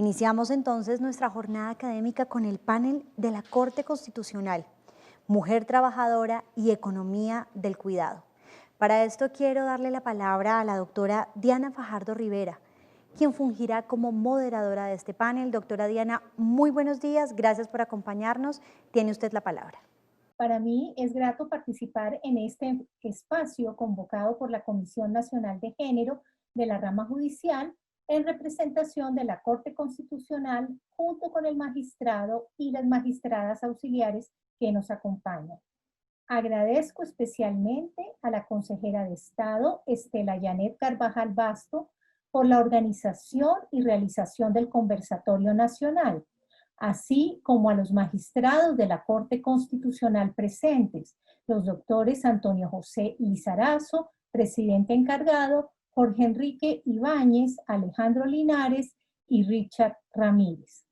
Iniciamos entonces nuestra jornada académica con el panel de la Corte Constitucional, Mujer Trabajadora y Economía del Cuidado. Para esto quiero darle la palabra a la doctora Diana Fajardo Rivera, quien fungirá como moderadora de este panel. Doctora Diana, muy buenos días, gracias por acompañarnos. Tiene usted la palabra. Para mí es grato participar en este espacio convocado por la Comisión Nacional de Género de la Rama Judicial en representación de la Corte Constitucional junto con el magistrado y las magistradas auxiliares que nos acompañan. Agradezco especialmente a la consejera de Estado, Estela Yanet Carvajal Basto, por la organización y realización del conversatorio nacional, así como a los magistrados de la Corte Constitucional presentes, los doctores Antonio José Lizarazo, presidente encargado, Jorge Enrique Ibáñez, Alejandro Linares y Richard Ramírez.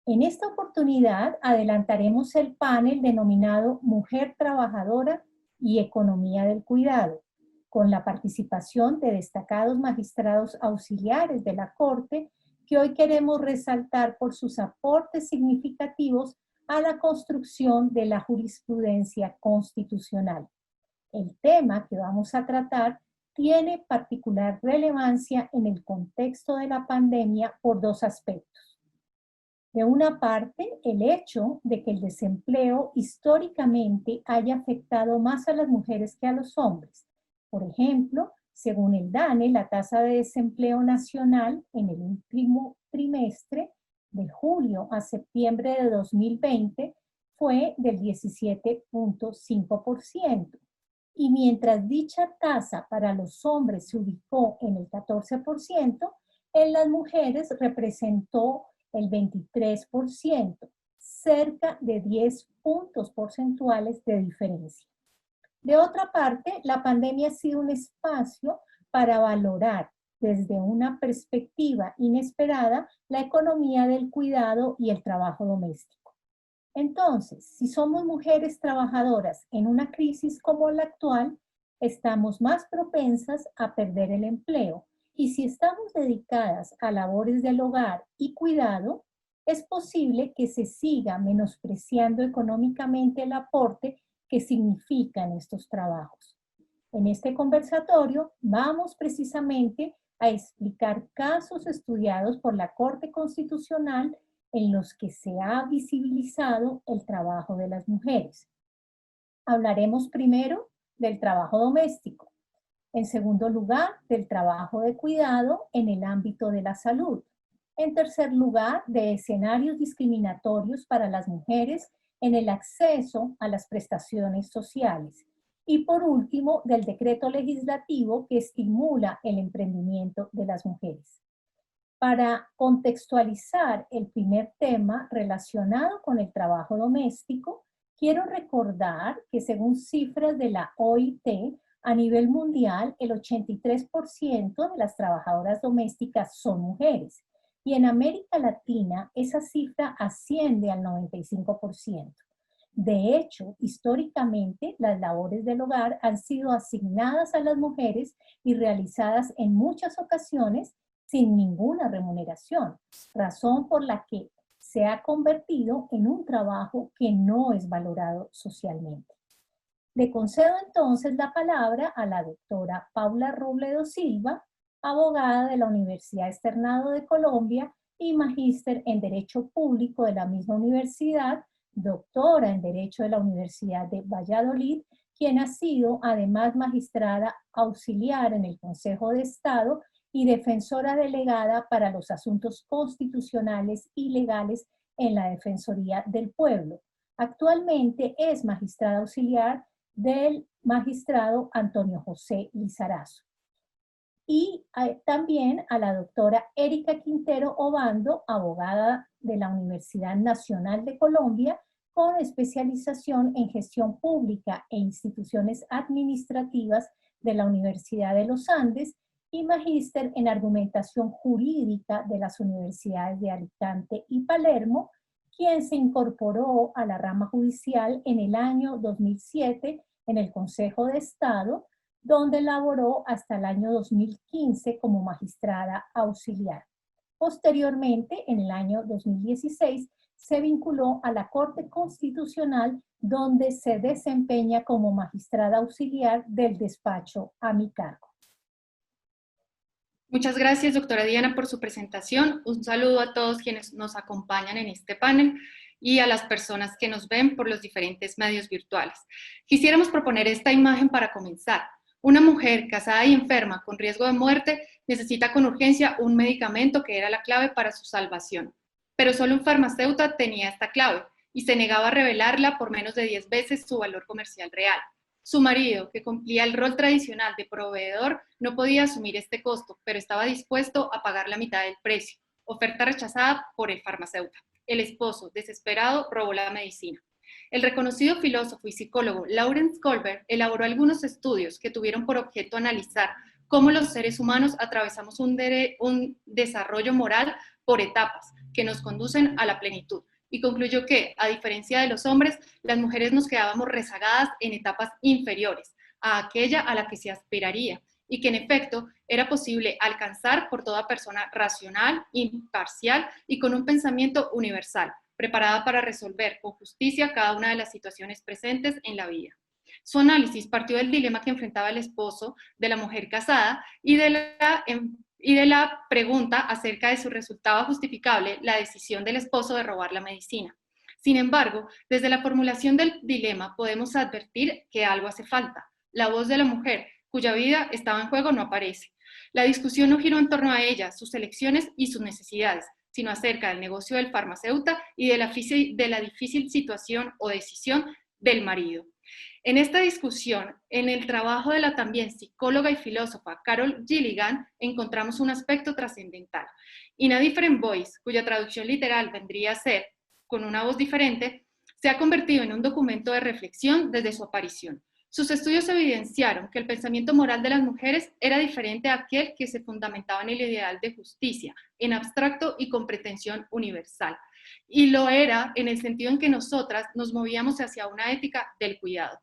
En esta oportunidad adelantaremos el panel denominado Mujer Trabajadora y Economía del Cuidado, con la participación de destacados magistrados auxiliares de la Corte que hoy queremos resaltar por sus aportes significativos a la construcción de la jurisprudencia constitucional. El tema que vamos a tratar tiene particular relevancia en el contexto de la pandemia por dos aspectos. De una parte, el hecho de que el desempleo históricamente haya afectado más a las mujeres que a los hombres. Por ejemplo, según el DANE, la tasa de desempleo nacional en el último trimestre, de julio a septiembre de 2020, fue del 17.5%. Y mientras dicha tasa para los hombres se ubicó en el 14%, en las mujeres representó el 23%, cerca de 10 puntos porcentuales de diferencia. De otra parte, la pandemia ha sido un espacio para valorar desde una perspectiva inesperada la economía del cuidado y el trabajo doméstico. Entonces, si somos mujeres trabajadoras en una crisis como la actual, estamos más propensas a perder el empleo. Y si estamos dedicadas a labores del hogar y cuidado, es posible que se siga menospreciando económicamente el aporte que significan estos trabajos. En este conversatorio vamos precisamente a explicar casos estudiados por la Corte Constitucional en los que se ha visibilizado el trabajo de las mujeres. Hablaremos primero del trabajo doméstico. En segundo lugar, del trabajo de cuidado en el ámbito de la salud. En tercer lugar, de escenarios discriminatorios para las mujeres en el acceso a las prestaciones sociales. Y por último, del decreto legislativo que estimula el emprendimiento de las mujeres. Para contextualizar el primer tema relacionado con el trabajo doméstico, quiero recordar que según cifras de la OIT, a nivel mundial, el 83% de las trabajadoras domésticas son mujeres y en América Latina esa cifra asciende al 95%. De hecho, históricamente, las labores del hogar han sido asignadas a las mujeres y realizadas en muchas ocasiones sin ninguna remuneración, razón por la que se ha convertido en un trabajo que no es valorado socialmente. Le concedo entonces la palabra a la doctora Paula Robledo Silva, abogada de la Universidad Externado de Colombia y magíster en Derecho Público de la misma universidad, doctora en Derecho de la Universidad de Valladolid, quien ha sido además magistrada auxiliar en el Consejo de Estado y defensora delegada para los asuntos constitucionales y legales en la Defensoría del Pueblo. Actualmente es magistrada auxiliar del magistrado Antonio José Lizarazo. Y también a la doctora Erika Quintero Obando, abogada de la Universidad Nacional de Colombia, con especialización en gestión pública e instituciones administrativas de la Universidad de los Andes y magíster en argumentación jurídica de las universidades de Alicante y Palermo, quien se incorporó a la rama judicial en el año 2007 en el Consejo de Estado, donde laboró hasta el año 2015 como magistrada auxiliar. Posteriormente, en el año 2016, se vinculó a la Corte Constitucional, donde se desempeña como magistrada auxiliar del despacho a mi cargo. Muchas gracias, doctora Diana, por su presentación. Un saludo a todos quienes nos acompañan en este panel y a las personas que nos ven por los diferentes medios virtuales. Quisiéramos proponer esta imagen para comenzar. Una mujer casada y enferma con riesgo de muerte necesita con urgencia un medicamento que era la clave para su salvación. Pero solo un farmacéutico tenía esta clave y se negaba a revelarla por menos de 10 veces su valor comercial real. Su marido, que cumplía el rol tradicional de proveedor, no podía asumir este costo, pero estaba dispuesto a pagar la mitad del precio, oferta rechazada por el farmacéutico. El esposo, desesperado, robó la medicina. El reconocido filósofo y psicólogo Lawrence Kohlberg elaboró algunos estudios que tuvieron por objeto analizar cómo los seres humanos atravesamos un desarrollo moral por etapas que nos conducen a la plenitud. Y concluyó que, a diferencia de los hombres, las mujeres nos quedábamos rezagadas en etapas inferiores a aquella a la que se aspiraría, y que en efecto era posible alcanzar por toda persona racional, imparcial y con un pensamiento universal, preparada para resolver con justicia cada una de las situaciones presentes en la vida. Su análisis partió del dilema que enfrentaba el esposo de la mujer casada y de la pregunta acerca de si resultaba justificable la decisión del esposo de robar la medicina. Sin embargo, desde la formulación del dilema podemos advertir que algo hace falta. La voz de la mujer, cuya vida estaba en juego, no aparece. La discusión no giró en torno a ella, sus elecciones y sus necesidades, sino acerca del negocio del farmacéutico y de la difícil situación o decisión del marido. En esta discusión, en el trabajo de la también psicóloga y filósofa Carol Gilligan, encontramos un aspecto trascendental. In a Different Voice, cuya traducción literal vendría a ser con una voz diferente, se ha convertido en un documento de reflexión desde su aparición. Sus estudios evidenciaron que el pensamiento moral de las mujeres era diferente a aquel que se fundamentaba en el ideal de justicia, en abstracto y con pretensión universal. Y lo era en el sentido en que nosotras nos movíamos hacia una ética del cuidado.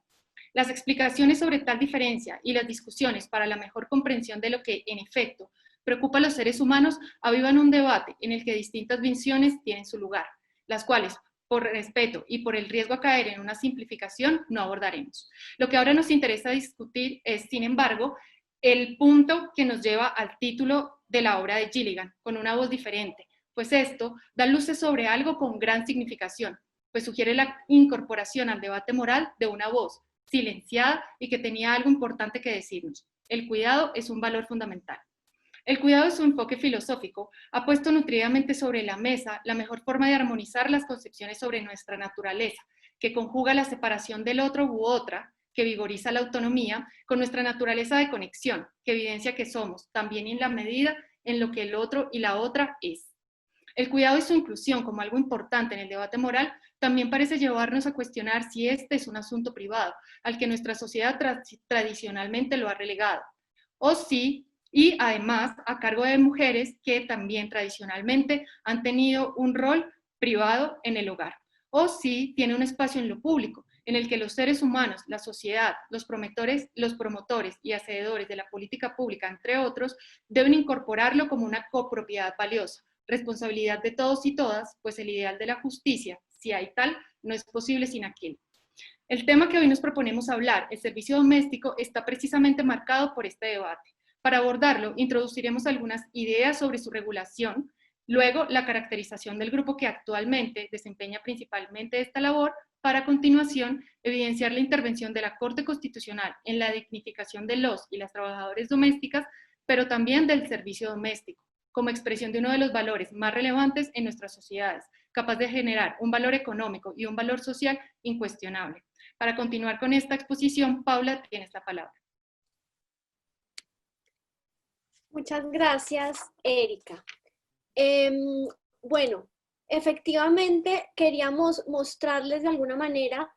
Las explicaciones sobre tal diferencia y las discusiones para la mejor comprensión de lo que, en efecto, preocupa a los seres humanos avivan un debate en el que distintas visiones tienen su lugar, las cuales, por respeto y por el riesgo a caer en una simplificación, no abordaremos. Lo que ahora nos interesa discutir es, sin embargo, el punto que nos lleva al título de la obra de Gilligan, con una voz diferente, pues esto da luces sobre algo con gran significación, pues sugiere la incorporación al debate moral de una voz silenciada y que tenía algo importante que decirnos. El cuidado es un valor fundamental. El cuidado de su enfoque filosófico ha puesto nutridamente sobre la mesa la mejor forma de armonizar las concepciones sobre nuestra naturaleza, que conjuga la separación del otro u otra, que vigoriza la autonomía, con nuestra naturaleza de conexión, que evidencia que somos, también en la medida en lo que el otro y la otra es. El cuidado y su inclusión como algo importante en el debate moral también parece llevarnos a cuestionar si este es un asunto privado, al que nuestra sociedad tradicionalmente lo ha relegado, o si, y además a cargo de mujeres que también tradicionalmente han tenido un rol privado en el hogar, o si tiene un espacio en lo público, en el que los seres humanos, la sociedad, los promotores y hacedores de la política pública, entre otros, deben incorporarlo como una copropiedad valiosa, responsabilidad de todos y todas, pues el ideal de la justicia, si hay tal, no es posible sin aquel. El tema que hoy nos proponemos hablar, el servicio doméstico, está precisamente marcado por este debate. Para abordarlo, introduciremos algunas ideas sobre su regulación, luego la caracterización del grupo que actualmente desempeña principalmente esta labor, para a continuación evidenciar la intervención de la Corte Constitucional en la dignificación de los y las trabajadoras domésticas, pero también del servicio doméstico, como expresión de uno de los valores más relevantes en nuestras sociedades, capaz de generar un valor económico y un valor social incuestionable. Para continuar con esta exposición, Paula, tienes la palabra. Muchas gracias, Erika. Bueno, efectivamente queríamos mostrarles de alguna manera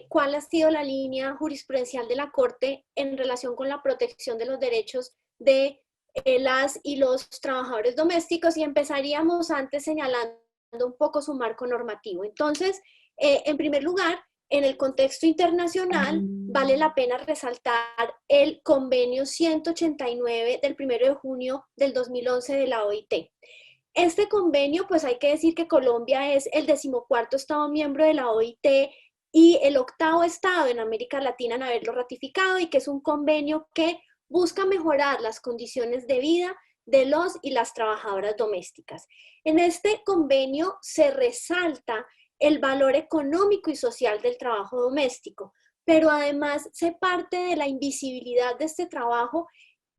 cuál ha sido la línea jurisprudencial de la Corte en relación con la protección de los derechos de las y los trabajadores domésticos, y empezaríamos antes señalando un poco su marco normativo. Entonces, en primer lugar, en el contexto internacional, vale la pena resaltar el convenio 189 del 1 de junio del 2011 de la OIT. Este convenio, pues hay que decir que Colombia es el 14º estado miembro de la OIT y el 8º estado en América Latina en haberlo ratificado, y que es un convenio que busca mejorar las condiciones de vida de los y las trabajadoras domésticas. En este convenio se resalta el valor económico y social del trabajo doméstico, pero además se parte de la invisibilidad de este trabajo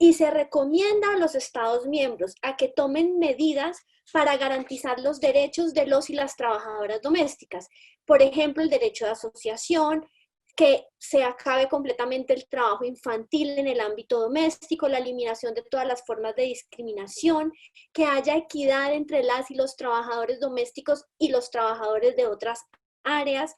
y se recomienda a los Estados miembros a que tomen medidas para garantizar los derechos de los y las trabajadoras domésticas. Por ejemplo, el derecho de asociación, que se acabe completamente el trabajo infantil en el ámbito doméstico, la eliminación de todas las formas de discriminación, que haya equidad entre las y los trabajadores domésticos y los trabajadores de otras áreas,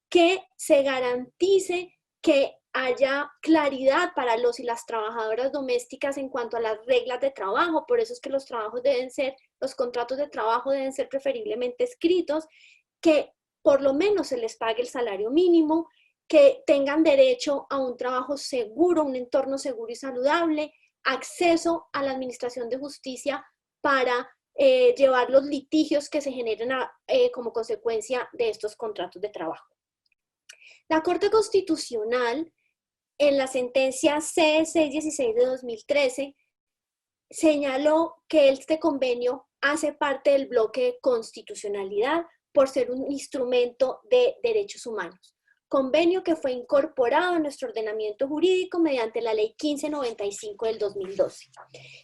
que se garantice que haya claridad para los y las trabajadoras domésticas en cuanto a las reglas de trabajo. Por eso es que los contratos de trabajo deben ser preferiblemente escritos, que por lo menos se les pague el salario mínimo, que tengan derecho a un trabajo seguro, un entorno seguro y saludable, acceso a la administración de justicia para llevar los litigios que se generen como consecuencia de estos contratos de trabajo. La Corte Constitucional, en la sentencia C616 de 2013, señaló que este convenio hace parte del bloque de constitucionalidad por ser un instrumento de derechos humanos. Convenio que fue incorporado a nuestro ordenamiento jurídico mediante la Ley 1595 del 2012.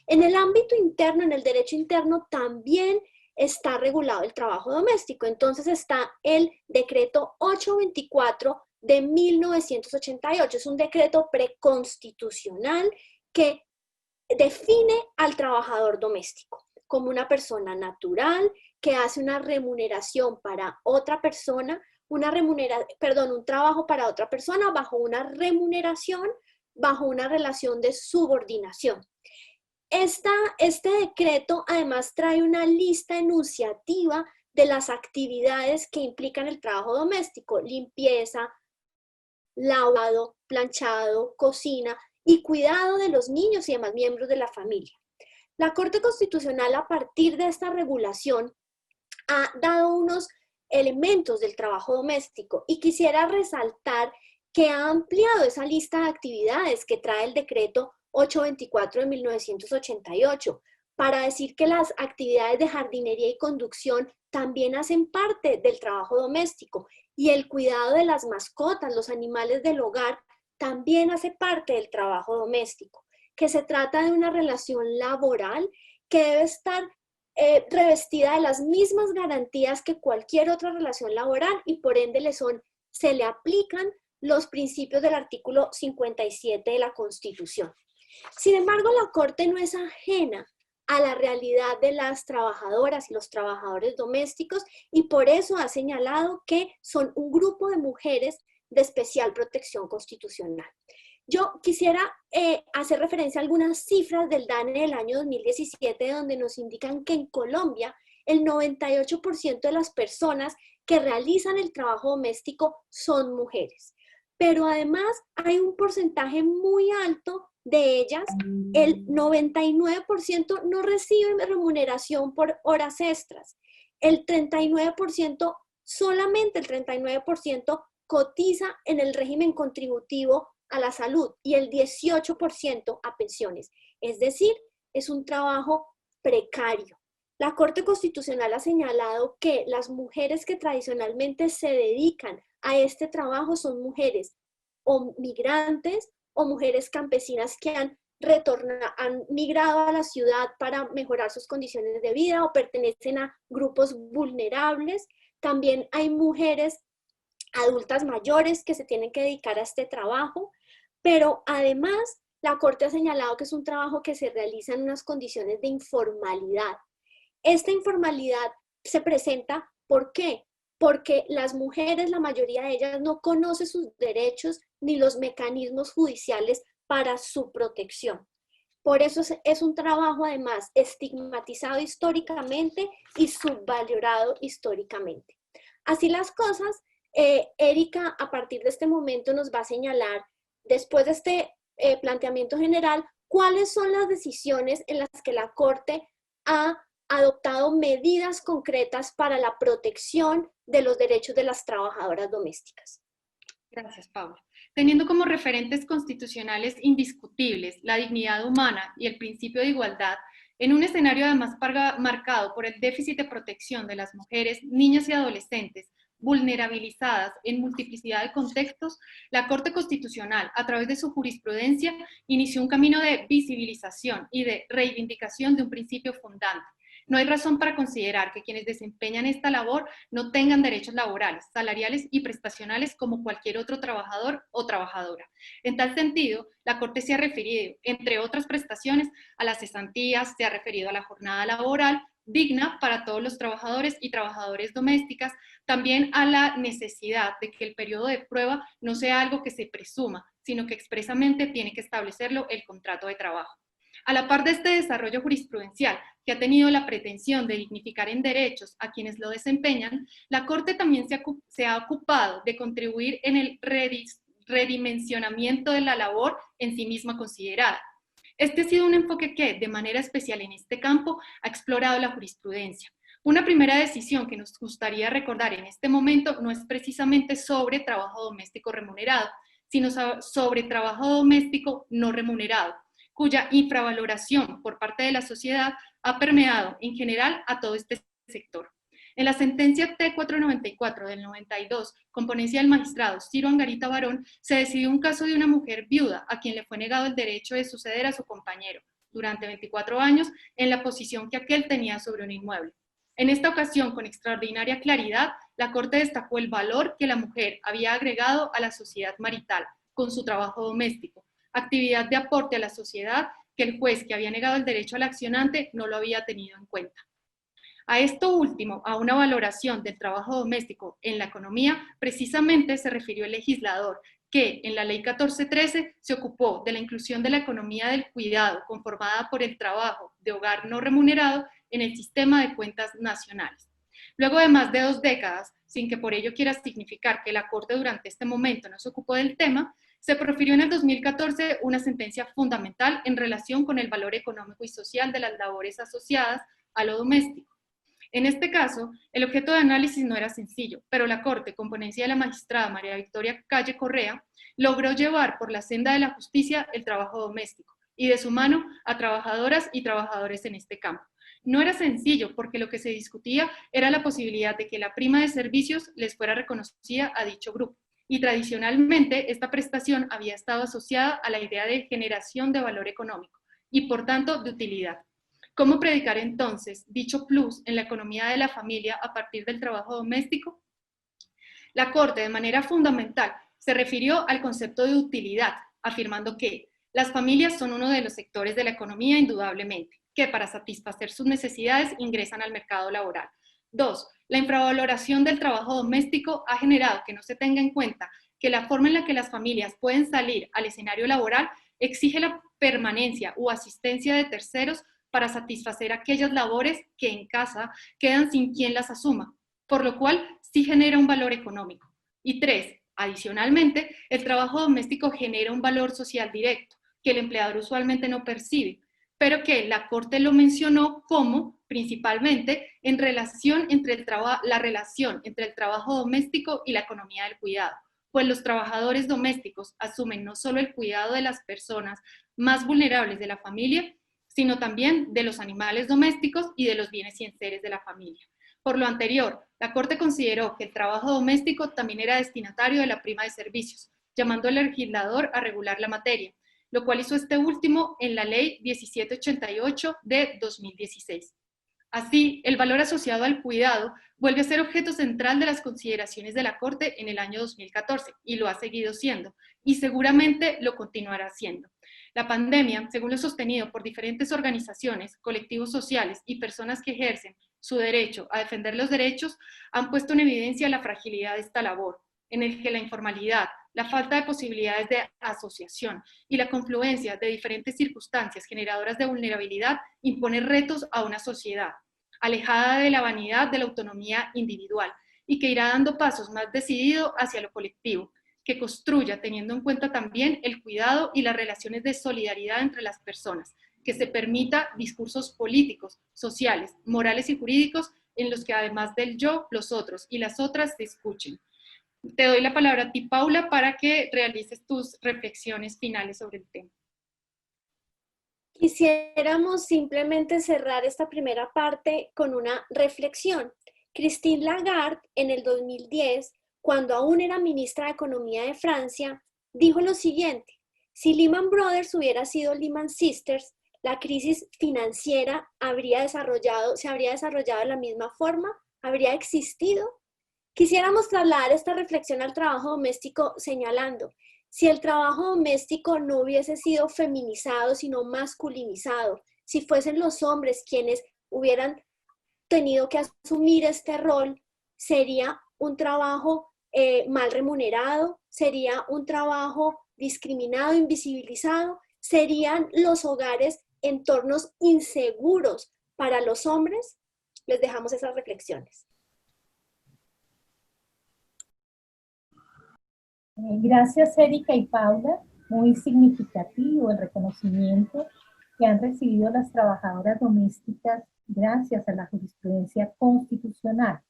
En el ámbito interno, en el derecho interno, también está regulado el trabajo doméstico. Entonces está el decreto 824 de 1988. Es un decreto preconstitucional que define al trabajador doméstico como una persona natural que hace una remuneración para otra persona, un trabajo para otra persona bajo una remuneración, bajo una relación de subordinación. Este decreto además trae una lista enunciativa de las actividades que implican el trabajo doméstico: limpieza, lavado, planchado, cocina y cuidado de los niños y demás miembros de la familia. La Corte Constitucional, a partir de esta regulación, ha dado unos elementos del trabajo doméstico, y quisiera resaltar que ha ampliado esa lista de actividades que trae el decreto 824 de 1988 para decir que las actividades de jardinería y conducción también hacen parte del trabajo doméstico, y el cuidado de las mascotas, los animales del hogar, también hace parte del trabajo doméstico, que se trata de una relación laboral que debe estar revestida de las mismas garantías que cualquier otra relación laboral, y por ende se le aplican los principios del artículo 57 de la Constitución. Sin embargo, la Corte no es ajena a la realidad de las trabajadoras y los trabajadores domésticos, y por eso ha señalado que son un grupo de mujeres de especial protección constitucional. Yo quisiera hacer referencia a algunas cifras del DANE del año 2017, donde nos indican que en Colombia el 98% de las personas que realizan el trabajo doméstico son mujeres. Pero además hay un porcentaje muy alto de ellas, el 99% no reciben remuneración por horas extras. El 39%, solamente el 39% cotiza en el régimen contributivo a la salud, y el 18% a pensiones. Es decir, es un trabajo precario. La Corte Constitucional ha señalado que las mujeres que tradicionalmente se dedican a este trabajo son mujeres o migrantes o mujeres campesinas que han migrado a la ciudad para mejorar sus condiciones de vida o pertenecen a grupos vulnerables. También hay mujeres adultas mayores que se tienen que dedicar a este trabajo, pero además la Corte ha señalado que es un trabajo que se realiza en unas condiciones de informalidad. Esta informalidad se presenta, ¿por qué? Porque las mujeres, la mayoría de ellas, no conocen sus derechos ni los mecanismos judiciales para su protección. Por eso es un trabajo además estigmatizado históricamente y subvalorado históricamente. Así las cosas, Erika a partir de este momento nos va a señalar, después de este planteamiento general, cuáles son las decisiones en las que la Corte ha adoptado medidas concretas para la protección de los derechos de las trabajadoras domésticas. Gracias, Paula. Teniendo como referentes constitucionales indiscutibles la dignidad humana y el principio de igualdad, en un escenario además marcado por el déficit de protección de las mujeres, niñas y adolescentes vulnerabilizadas en multiplicidad de contextos, la Corte Constitucional, a través de su jurisprudencia, inició un camino de visibilización y de reivindicación de un principio fundante. No hay razón para considerar que quienes desempeñan esta labor no tengan derechos laborales, salariales y prestacionales como cualquier otro trabajador o trabajadora. En tal sentido, la Corte se ha referido, entre otras prestaciones, a las cesantías, se ha referido a la jornada laboral digna para todos los trabajadores y trabajadoras domésticas, también a la necesidad de que el periodo de prueba no sea algo que se presuma, sino que expresamente tiene que establecerlo el contrato de trabajo. A la par de este desarrollo jurisprudencial, que ha tenido la pretensión de dignificar en derechos a quienes lo desempeñan, la Corte también se ha ocupado de contribuir en el redimensionamiento de la labor en sí misma considerada. Este ha sido un enfoque que, de manera especial en este campo, ha explorado la jurisprudencia. Una primera decisión que nos gustaría recordar en este momento no es precisamente sobre trabajo doméstico remunerado, sino sobre trabajo doméstico no remunerado, cuya infravaloración por parte de la sociedad ha permeado en general a todo este sector. En la sentencia T494 del 92, con ponencia del magistrado Ciro Angarita Barón, se decidió un caso de una mujer viuda a quien le fue negado el derecho de suceder a su compañero durante 24 años en la posición que aquel tenía sobre un inmueble. En esta ocasión, con extraordinaria claridad, la Corte destacó el valor que la mujer había agregado a la sociedad marital con su trabajo doméstico, actividad de aporte a la sociedad que el juez que había negado el derecho al accionante no lo había tenido en cuenta. A esto último, a una valoración del trabajo doméstico en la economía, precisamente se refirió el legislador, que en la Ley 1413 se ocupó de la inclusión de la economía del cuidado conformada por el trabajo de hogar no remunerado en el sistema de cuentas nacionales. Luego de más de 2 décadas, sin que por ello quiera significar que la Corte durante este momento no se ocupó del tema, se profirió en el 2014 una sentencia fundamental en relación con el valor económico y social de las labores asociadas a lo doméstico. En este caso, el objeto de análisis no era sencillo, pero la Corte, con ponencia de la magistrada María Victoria Calle Correa, logró llevar por la senda de la justicia el trabajo doméstico y de su mano a trabajadoras y trabajadores en este campo. No era sencillo porque lo que se discutía era la posibilidad de que la prima de servicios les fuera reconocida a dicho grupo. Y tradicionalmente esta prestación había estado asociada a la idea de generación de valor económico y por tanto de utilidad. ¿Cómo predicar entonces dicho plus en la economía de la familia a partir del trabajo doméstico? La Corte, de manera fundamental, se refirió al concepto de utilidad, afirmando que las familias son uno de los sectores de la economía indudablemente, que para satisfacer sus necesidades ingresan al mercado laboral. 2. La infravaloración del trabajo doméstico ha generado que no se tenga en cuenta que la forma en la que las familias pueden salir al escenario laboral exige la permanencia o asistencia de terceros para satisfacer aquellas labores que en casa quedan sin quien las asuma, por lo cual sí genera un valor económico. Y 3. Adicionalmente, el trabajo doméstico genera un valor social directo, que el empleador usualmente no percibe, pero que la Corte lo mencionó como, principalmente, en relación entre la relación entre el trabajo doméstico y la economía del cuidado, pues los trabajadores domésticos asumen no solo el cuidado de las personas más vulnerables de la familia, sino también de los animales domésticos y de los bienes y enseres de la familia. Por lo anterior, la Corte consideró que el trabajo doméstico también era destinatario de la prima de servicios, llamando al legislador a regular la materia, lo cual hizo este último en la Ley 1788 de 2016. Así, el valor asociado al cuidado vuelve a ser objeto central de las consideraciones de la Corte en el año 2014 y lo ha seguido siendo, y seguramente lo continuará siendo. La pandemia, según lo sostenido por diferentes organizaciones, colectivos sociales y personas que ejercen su derecho a defender los derechos, han puesto en evidencia la fragilidad de esta labor, en el que la informalidad, la falta de posibilidades de asociación y la confluencia de diferentes circunstancias generadoras de vulnerabilidad impone retos a una sociedad, alejada de la vanidad de la autonomía individual y que irá dando pasos más decididos hacia lo colectivo, que construya teniendo en cuenta también el cuidado y las relaciones de solidaridad entre las personas, que se permita discursos políticos, sociales, morales y jurídicos en los que además del yo, los otros y las otras se escuchen. Te doy la palabra a ti, Paula, para que realices tus reflexiones finales sobre el tema. Quisiéramos simplemente cerrar esta primera parte con una reflexión. Christine Lagarde, en el 2010, cuando aún era ministra de Economía de Francia, dijo lo siguiente: si Lehman Brothers hubiera sido Lehman Sisters, la crisis financiera se habría desarrollado de la misma forma, habría existido. Quisiéramos trasladar esta reflexión al trabajo doméstico señalando: si el trabajo doméstico no hubiese sido feminizado, sino masculinizado, si fuesen los hombres quienes hubieran tenido que asumir este rol, sería un trabajo mal remunerado, sería un trabajo discriminado, invisibilizado, serían los hogares entornos inseguros para los hombres. Les dejamos esas reflexiones. Gracias, Erika y Paula. Muy significativo el reconocimiento que han recibido las trabajadoras domésticas gracias a la jurisprudencia constitucional.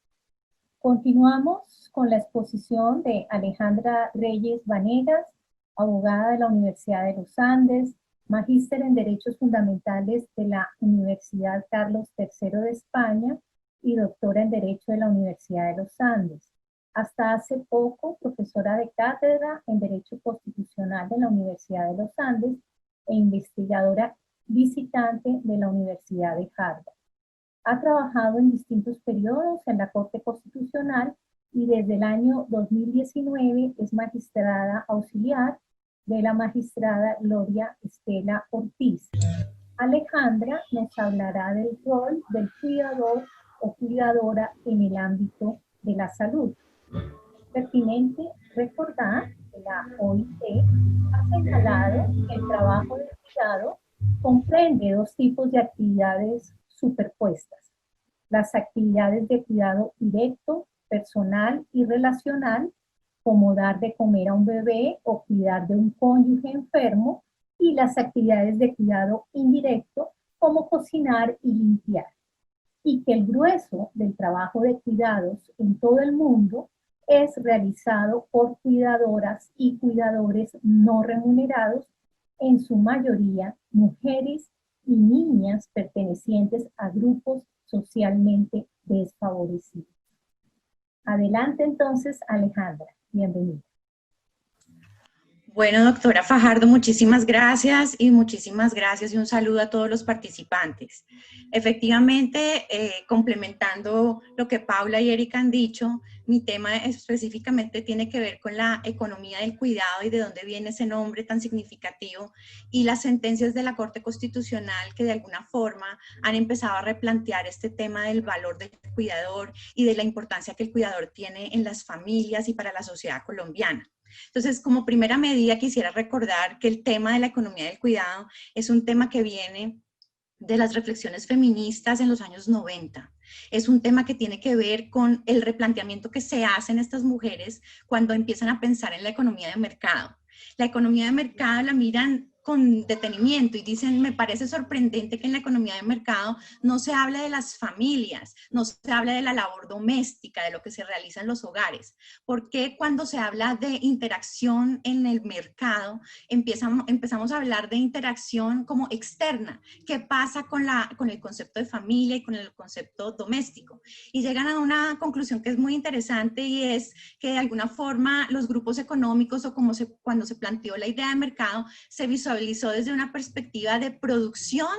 Continuamos con la exposición de Alejandra Reyes Vanegas, abogada de la Universidad de los Andes, magíster en Derechos Fundamentales de la Universidad Carlos III de España y doctora en Derecho de la Universidad de los Andes. Hasta hace poco, profesora de cátedra en Derecho Constitucional de la Universidad de los Andes e investigadora visitante de la Universidad de Harvard. Ha trabajado en distintos periodos en la Corte Constitucional y desde el año 2019 es magistrada auxiliar de la magistrada Gloria Estela Ortiz. Alejandra nos hablará del rol del cuidador o cuidadora en el ámbito de la salud. Es pertinente recordar que la OIT ha señalado que el trabajo del cuidado comprende dos tipos de actividades superpuestas: las actividades de cuidado directo, personal y relacional, como dar de comer a un bebé o cuidar de un cónyuge enfermo, y las actividades de cuidado indirecto, como cocinar y limpiar. Y que el grueso del trabajo de cuidados en todo el mundo es realizado por cuidadoras y cuidadores no remunerados, en su mayoría mujeres y niñas pertenecientes a grupos socialmente desfavorecidos. Adelante entonces, Alejandra, bienvenida. Bueno, doctora Fajardo, muchísimas gracias y un saludo a todos los participantes. Efectivamente, complementando lo que Paula y Erika han dicho, mi tema específicamente tiene que ver con la economía del cuidado y de dónde viene ese nombre tan significativo, y las sentencias de la Corte Constitucional que de alguna forma han empezado a replantear este tema del valor del cuidador y de la importancia que el cuidador tiene en las familias y para la sociedad colombiana. Entonces, como primera medida, quisiera recordar que el tema de la economía del cuidado es un tema que viene de las reflexiones feministas en los años 90. Es un tema que tiene que ver con el replanteamiento que se hacen estas mujeres cuando empiezan a pensar en la economía de mercado. La economía de mercado la miran con detenimiento y dicen: me parece sorprendente que en la economía de mercado no se hable de las familias, no se hable de la labor doméstica, de lo que se realiza en los hogares. ¿Por qué cuando se habla de interacción en el mercado empezamos a hablar de interacción como externa? ¿Qué pasa con el concepto de familia y con el concepto doméstico? Y llegan a una conclusión que es muy interesante, y es que de alguna forma los grupos económicos, o cuando se planteó la idea de mercado, se visualizó desde una perspectiva de producción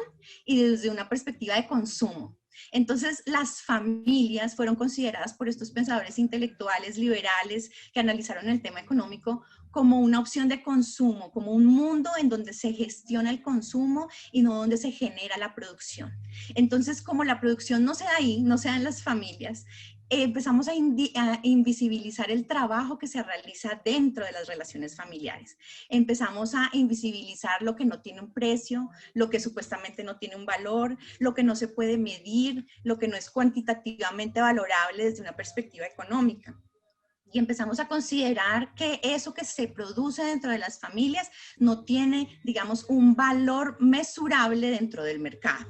y desde una perspectiva de consumo. Entonces, las familias fueron consideradas por estos pensadores intelectuales liberales que analizaron el tema económico como una opción de consumo, como un mundo en donde se gestiona el consumo y no donde se genera la producción. Entonces, como la producción no se da ahí, no se da en las familias, empezamos a invisibilizar el trabajo que se realiza dentro de las relaciones familiares. Empezamos a invisibilizar lo que no tiene un precio, lo que supuestamente no tiene un valor, lo que no se puede medir, lo que no es cuantitativamente valorable desde una perspectiva económica. y empezamos a considerar que eso que se produce dentro de las familias no tiene, digamos, un valor mesurable dentro del mercado.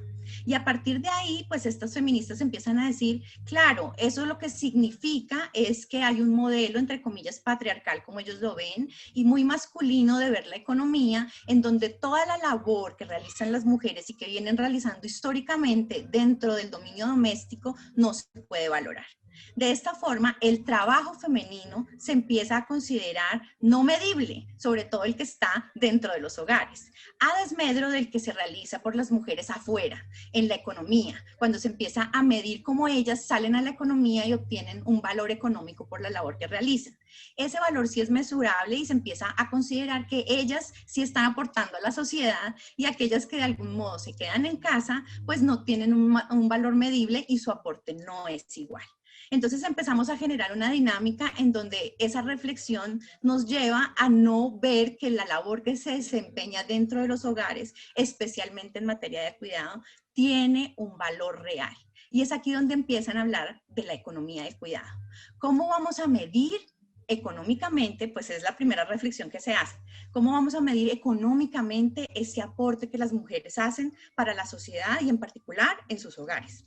Y a partir de ahí, pues estas feministas empiezan a decir, claro, eso lo que significa es que hay un modelo, entre comillas, patriarcal, como ellos lo ven, y muy masculino de ver la economía, en donde toda la labor que realizan las mujeres y que vienen realizando históricamente dentro del dominio doméstico no se puede valorar. De esta forma, el trabajo femenino se empieza a considerar no medible, sobre todo el que está dentro de los hogares, a desmedro del que se realiza por las mujeres afuera, en la economía, cuando se empieza a medir cómo ellas salen a la economía y obtienen un valor económico por la labor que realizan. Ese valor sí es mesurable y se empieza a considerar que ellas sí están aportando a la sociedad y aquellas que de algún modo se quedan en casa, pues no tienen un valor medible y su aporte no es igual. Entonces empezamos a generar una dinámica en donde esa reflexión nos lleva a no ver que la labor que se desempeña dentro de los hogares, especialmente en materia de cuidado, tiene un valor real. Y es aquí donde empiezan a hablar de la economía del cuidado. ¿Cómo vamos a medir económicamente? Pues es la primera reflexión que se hace. ¿Cómo vamos a medir económicamente ese aporte que las mujeres hacen para la sociedad y en particular en sus hogares?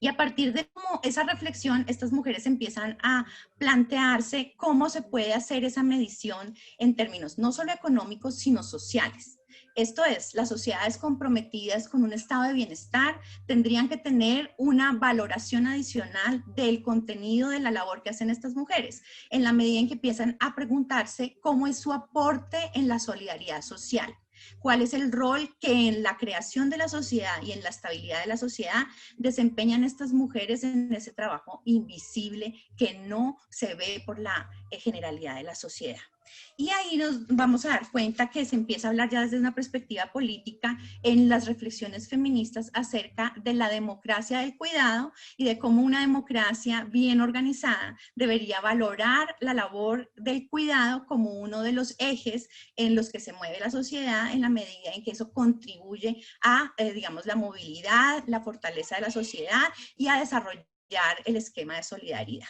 Y a partir de esa reflexión, estas mujeres empiezan a plantearse cómo se puede hacer esa medición en términos no solo económicos, sino sociales. Esto es, las sociedades comprometidas con un estado de bienestar tendrían que tener una valoración adicional del contenido de la labor que hacen estas mujeres, en la medida en que empiezan a preguntarse cómo es su aporte en la solidaridad social. ¿Cuál es el rol que en la creación de la sociedad y en la estabilidad de la sociedad desempeñan estas mujeres en ese trabajo invisible que no se ve por la generalidad de la sociedad? Y ahí nos vamos a dar cuenta que se empieza a hablar ya desde una perspectiva política en las reflexiones feministas acerca de la democracia del cuidado y de cómo una democracia bien organizada debería valorar la labor del cuidado como uno de los ejes en los que se mueve la sociedad, en la medida en que eso contribuye a, digamos, la movilidad, la fortaleza de la sociedad y a desarrollar el esquema de solidaridad.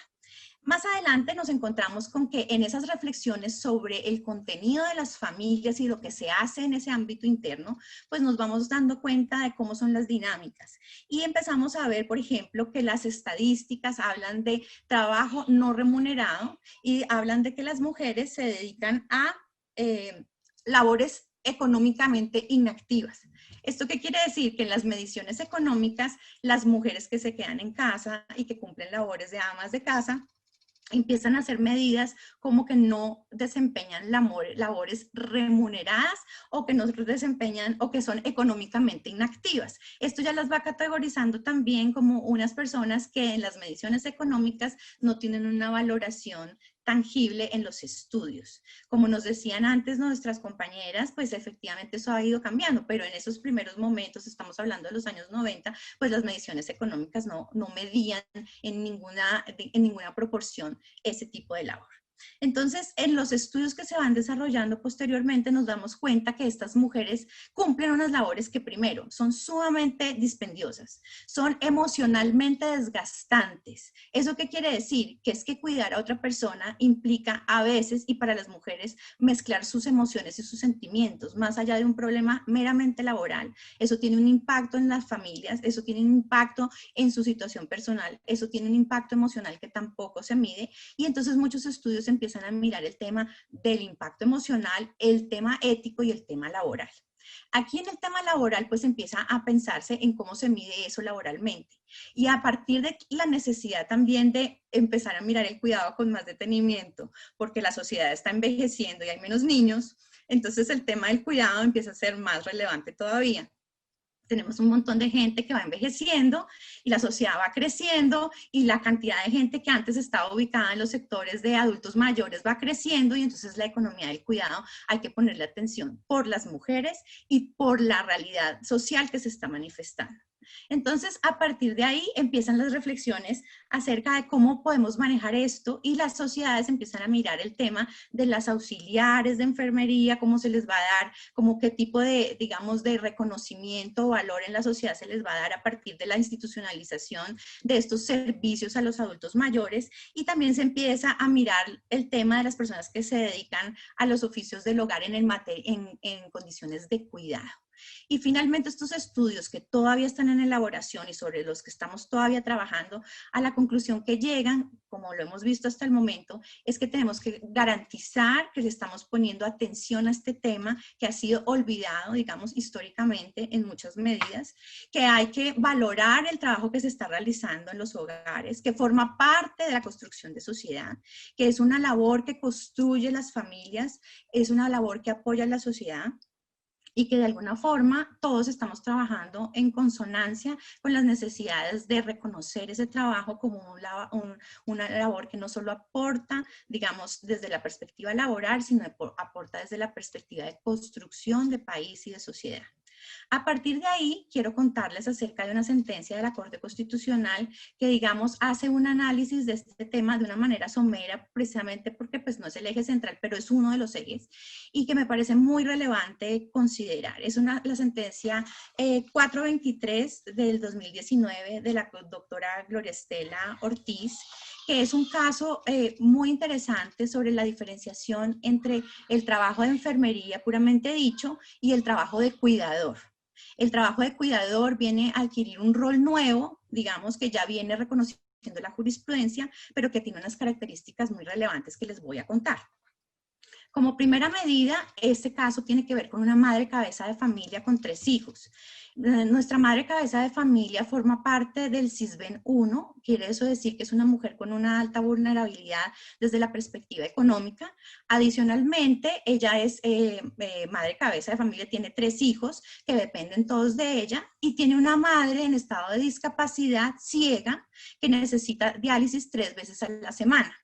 Más adelante nos encontramos con que en esas reflexiones sobre el contenido de las familias y lo que se hace en ese ámbito interno, pues nos vamos dando cuenta de cómo son las dinámicas. Y empezamos a ver, por ejemplo, que las estadísticas hablan de trabajo no remunerado y hablan de que las mujeres se dedican a labores económicamente inactivas. ¿Esto qué quiere decir? Que en las mediciones económicas, las mujeres que se quedan en casa y que cumplen labores de amas de casa, empiezan a hacer medidas como que no desempeñan labores remuneradas o que no desempeñan o que son económicamente inactivas. Esto ya las va categorizando también como unas personas que en las mediciones económicas no tienen una valoración tangible en los estudios. Como nos decían antes nuestras compañeras, pues efectivamente eso ha ido cambiando, pero en esos primeros momentos, estamos hablando de los años 90, pues las mediciones económicas no medían en ninguna proporción ese tipo de labor. Entonces, en los estudios que se van desarrollando posteriormente nos damos cuenta que estas mujeres cumplen unas labores que primero son sumamente dispendiosas, son emocionalmente desgastantes. ¿Eso qué quiere decir? Que es que cuidar a otra persona implica a veces, y para las mujeres, mezclar sus emociones y sus sentimientos, más allá de un problema meramente laboral. Eso tiene un impacto en las familias, eso tiene un impacto en su situación personal, eso tiene un impacto emocional que tampoco se mide, y entonces muchos estudios empiezan a mirar el tema del impacto emocional, el tema ético y el tema laboral. Aquí en el tema laboral pues empieza a pensarse en cómo se mide eso laboralmente y a partir de la necesidad también de empezar a mirar el cuidado con más detenimiento porque la sociedad está envejeciendo y hay menos niños, entonces el tema del cuidado empieza a ser más relevante todavía. Tenemos un montón de gente que va envejeciendo y la sociedad va creciendo y la cantidad de gente que antes estaba ubicada en los sectores de adultos mayores va creciendo y entonces la economía del cuidado hay que ponerle atención por las mujeres y por la realidad social que se está manifestando. Entonces, a partir de ahí empiezan las reflexiones acerca de cómo podemos manejar esto y las sociedades empiezan a mirar el tema de las auxiliares de enfermería, cómo se les va a dar, como qué tipo de, digamos, de reconocimiento o valor en la sociedad se les va a dar a partir de la institucionalización de estos servicios a los adultos mayores, y también se empieza a mirar el tema de las personas que se dedican a los oficios del hogar en condiciones de cuidado. Y finalmente estos estudios que todavía están en elaboración y sobre los que estamos todavía trabajando, a la conclusión que llegan, como lo hemos visto hasta el momento, es que tenemos que garantizar que le estamos poniendo atención a este tema que ha sido olvidado, digamos, históricamente en muchas medidas, que hay que valorar el trabajo que se está realizando en los hogares, que forma parte de la construcción de sociedad, que es una labor que construye las familias, es una labor que apoya a la sociedad, y que de alguna forma todos estamos trabajando en consonancia con las necesidades de reconocer ese trabajo como una labor que no solo aporta, digamos, desde la perspectiva laboral, sino aporta desde la perspectiva de construcción de país y de sociedad. A partir de ahí, quiero contarles acerca de una sentencia de la Corte Constitucional que, digamos, hace un análisis de este tema de una manera somera, precisamente porque pues, no es el eje central, pero es uno de los ejes, y que me parece muy relevante considerar. Es la sentencia 423 del 2019 de la doctora Gloria Estela Ortiz, que es un caso muy interesante sobre la diferenciación entre el trabajo de enfermería puramente dicho y el trabajo de cuidador. El trabajo de cuidador viene a adquirir un rol nuevo, digamos que ya viene reconociendo la jurisprudencia, pero que tiene unas características muy relevantes que les voy a contar. Como primera medida, este caso tiene que ver con una madre cabeza de familia con 3 hijos. Nuestra madre cabeza de familia forma parte del CISBEN 1, quiere eso decir que es una mujer con una alta vulnerabilidad desde la perspectiva económica. Adicionalmente, ella es madre cabeza de familia, tiene 3 hijos que dependen todos de ella y tiene una madre en estado de discapacidad ciega que necesita diálisis 3 veces a la semana.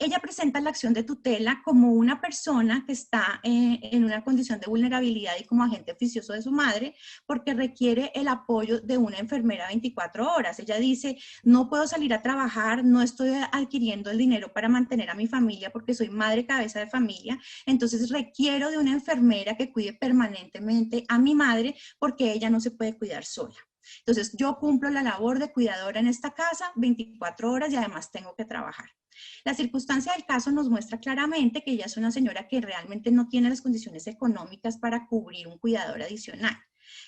Ella presenta la acción de tutela como una persona que está en una condición de vulnerabilidad y como agente oficioso de su madre, porque requiere el apoyo de una enfermera 24 horas. Ella dice, no puedo salir a trabajar, no estoy adquiriendo el dinero para mantener a mi familia porque soy madre cabeza de familia, entonces requiero de una enfermera que cuide permanentemente a mi madre porque ella no se puede cuidar sola. Entonces yo cumplo la labor de cuidadora en esta casa 24 horas y además tengo que trabajar. La circunstancia del caso nos muestra claramente que ella es una señora que realmente no tiene las condiciones económicas para cubrir un cuidador adicional.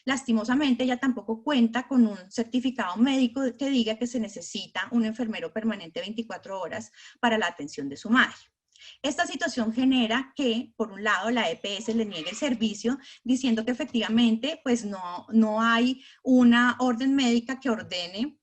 Lastimosamente, ella tampoco cuenta con un certificado médico que diga que se necesita un enfermero permanente 24 horas para la atención de su madre. Esta situación genera que, por un lado, la EPS le niegue el servicio, diciendo que efectivamente pues no hay una orden médica que ordene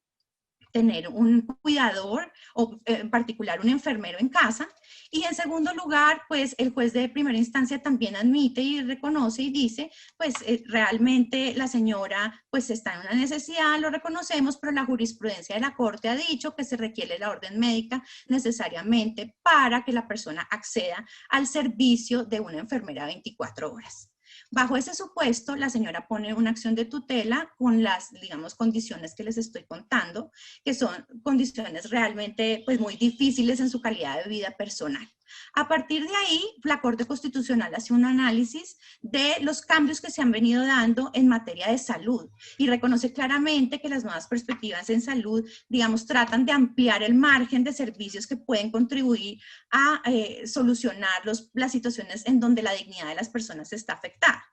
tener un cuidador o en particular un enfermero en casa. Y en segundo lugar, pues el juez de primera instancia también admite y reconoce y dice, pues realmente la señora pues está en una necesidad, lo reconocemos, pero la jurisprudencia de la Corte ha dicho que se requiere la orden médica necesariamente para que la persona acceda al servicio de una enfermera 24 horas. Bajo ese supuesto, la señora pone una acción de tutela con las, digamos, condiciones que les estoy contando, que son condiciones realmente pues, muy difíciles en su calidad de vida personal. A partir de ahí, la Corte Constitucional hace un análisis de los cambios que se han venido dando en materia de salud y reconoce claramente que las nuevas perspectivas en salud, digamos, tratan de ampliar el margen de servicios que pueden contribuir a solucionar las situaciones en donde la dignidad de las personas está afectada.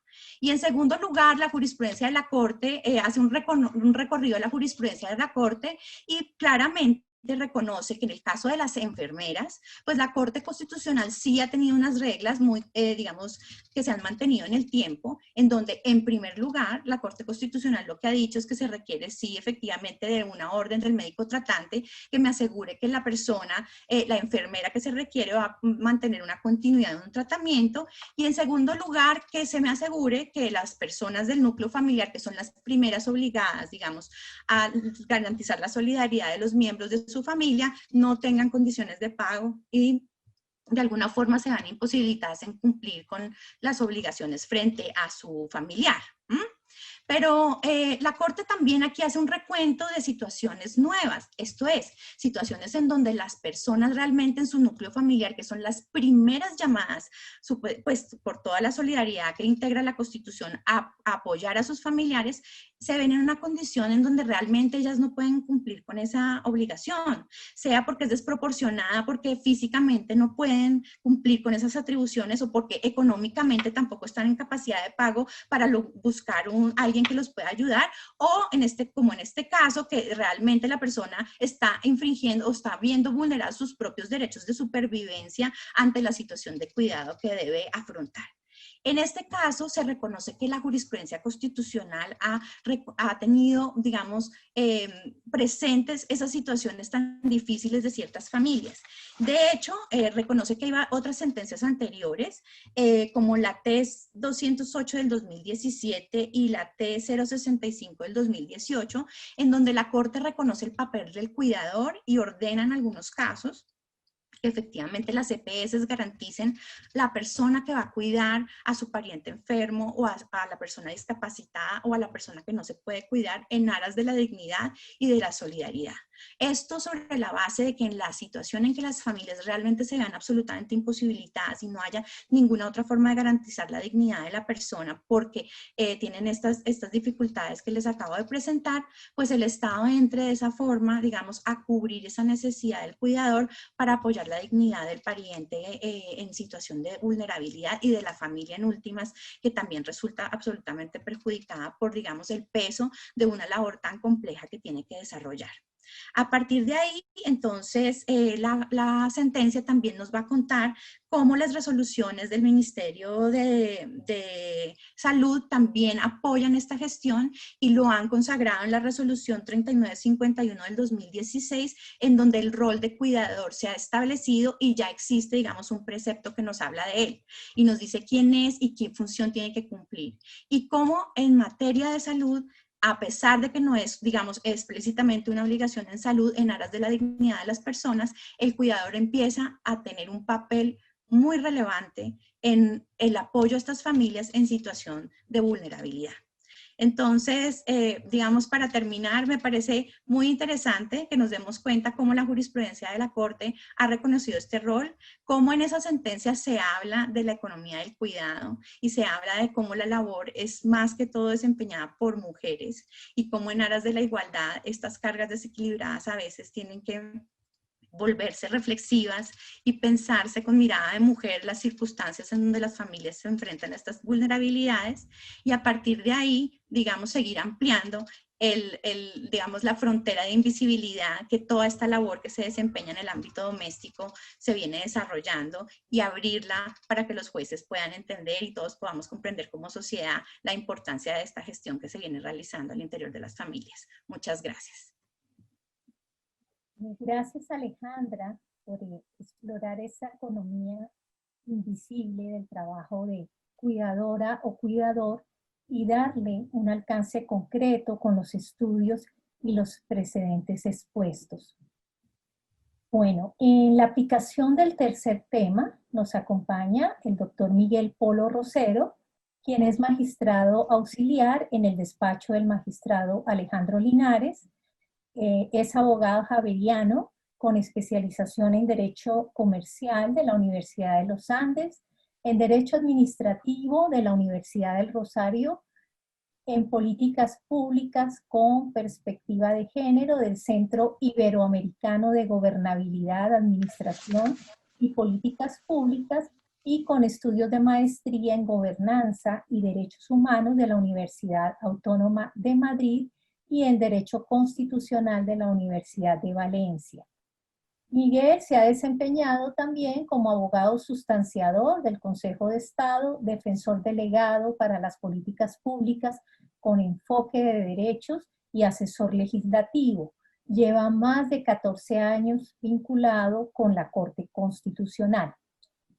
Y en segundo lugar, la jurisprudencia de la Corte hace un recorrido de la jurisprudencia de la Corte y claramente reconoce que en el caso de las enfermeras, pues la Corte Constitucional sí ha tenido unas reglas muy, digamos, que se han mantenido en el tiempo, en donde en primer lugar la Corte Constitucional lo que ha dicho es que se requiere sí efectivamente de una orden del médico tratante que me asegure que la persona, la enfermera que se requiere va a mantener una continuidad en un tratamiento, y en segundo lugar que se me asegure que las personas del núcleo familiar, que son las primeras obligadas, digamos, a garantizar la solidaridad de los miembros de su familia, no tengan condiciones de pago y de alguna forma se van imposibilitadas en cumplir con las obligaciones frente a su familiar. Pero la Corte también aquí hace un recuento de situaciones nuevas, esto es, situaciones en donde las personas realmente en su núcleo familiar, que son las primeras llamadas, pues por toda la solidaridad que integra la Constitución a apoyar a sus familiares, se ven en una condición en donde realmente ellas no pueden cumplir con esa obligación, sea porque es desproporcionada, porque físicamente no pueden cumplir con esas atribuciones o porque económicamente tampoco están en capacidad de pago para buscar alguien que los pueda ayudar, o como en este caso, que realmente la persona está infringiendo o está viendo vulnerar sus propios derechos de supervivencia ante la situación de cuidado que debe afrontar. En este caso, se reconoce que la jurisprudencia constitucional ha tenido, digamos, presentes esas situaciones tan difíciles de ciertas familias. De hecho, reconoce que hay otras sentencias anteriores, como la T-208 del 2017 y la T-065 del 2018, en donde la Corte reconoce el papel del cuidador y ordena en algunos casos que efectivamente las EPS garanticen la persona que va a cuidar a su pariente enfermo o a la persona discapacitada o a la persona que no se puede cuidar en aras de la dignidad y de la solidaridad. Esto sobre la base de que en la situación en que las familias realmente se vean absolutamente imposibilitadas y no haya ninguna otra forma de garantizar la dignidad de la persona porque tienen estas dificultades que les acabo de presentar, pues el Estado entre de esa forma, digamos, a cubrir esa necesidad del cuidador para apoyar la dignidad del pariente en situación de vulnerabilidad y de la familia en últimas, que también resulta absolutamente perjudicada por, digamos, el peso de una labor tan compleja que tiene que desarrollar. A partir de ahí, entonces, la sentencia también nos va a contar cómo las resoluciones del Ministerio de Salud también apoyan esta gestión y lo han consagrado en la resolución 3951 del 2016, en donde el rol de cuidador se ha establecido y ya existe, digamos, un precepto que nos habla de él y nos dice quién es y qué función tiene que cumplir. Y cómo en materia de salud, a pesar de que no es, digamos, explícitamente una obligación en salud en aras de la dignidad de las personas, el cuidador empieza a tener un papel muy relevante en el apoyo a estas familias en situación de vulnerabilidad. Entonces, digamos, para terminar, me parece muy interesante que nos demos cuenta cómo la jurisprudencia de la Corte ha reconocido este rol, cómo en esa sentencia se habla de la economía del cuidado y se habla de cómo la labor es más que todo desempeñada por mujeres y cómo en aras de la igualdad estas cargas desequilibradas a veces tienen que volverse reflexivas y pensarse con mirada de mujer las circunstancias en donde las familias se enfrentan a estas vulnerabilidades y a partir de ahí, digamos, seguir ampliando digamos, la frontera de invisibilidad que toda esta labor que se desempeña en el ámbito doméstico se viene desarrollando y abrirla para que los jueces puedan entender y todos podamos comprender como sociedad la importancia de esta gestión que se viene realizando al interior de las familias. Muchas gracias. Gracias, Alejandra, por explorar esa economía invisible del trabajo de cuidadora o cuidador y darle un alcance concreto con los estudios y los precedentes expuestos. Bueno, en la aplicación del tercer tema nos acompaña el doctor Miguel Polo Rosero, quien es magistrado auxiliar en el despacho del magistrado Alejandro Linares. Es abogado javeriano con especialización en Derecho Comercial de la Universidad de los Andes, en Derecho Administrativo de la Universidad del Rosario, en Políticas Públicas con Perspectiva de Género del Centro Iberoamericano de Gobernabilidad, Administración y Políticas Públicas y con estudios de maestría en Gobernanza y Derechos Humanos de la Universidad Autónoma de Madrid y en Derecho Constitucional de la Universidad de Valencia. Miguel se ha desempeñado también como abogado sustanciador del Consejo de Estado, defensor delegado para las políticas públicas con enfoque de derechos y asesor legislativo. Lleva más de 14 años vinculado con la Corte Constitucional.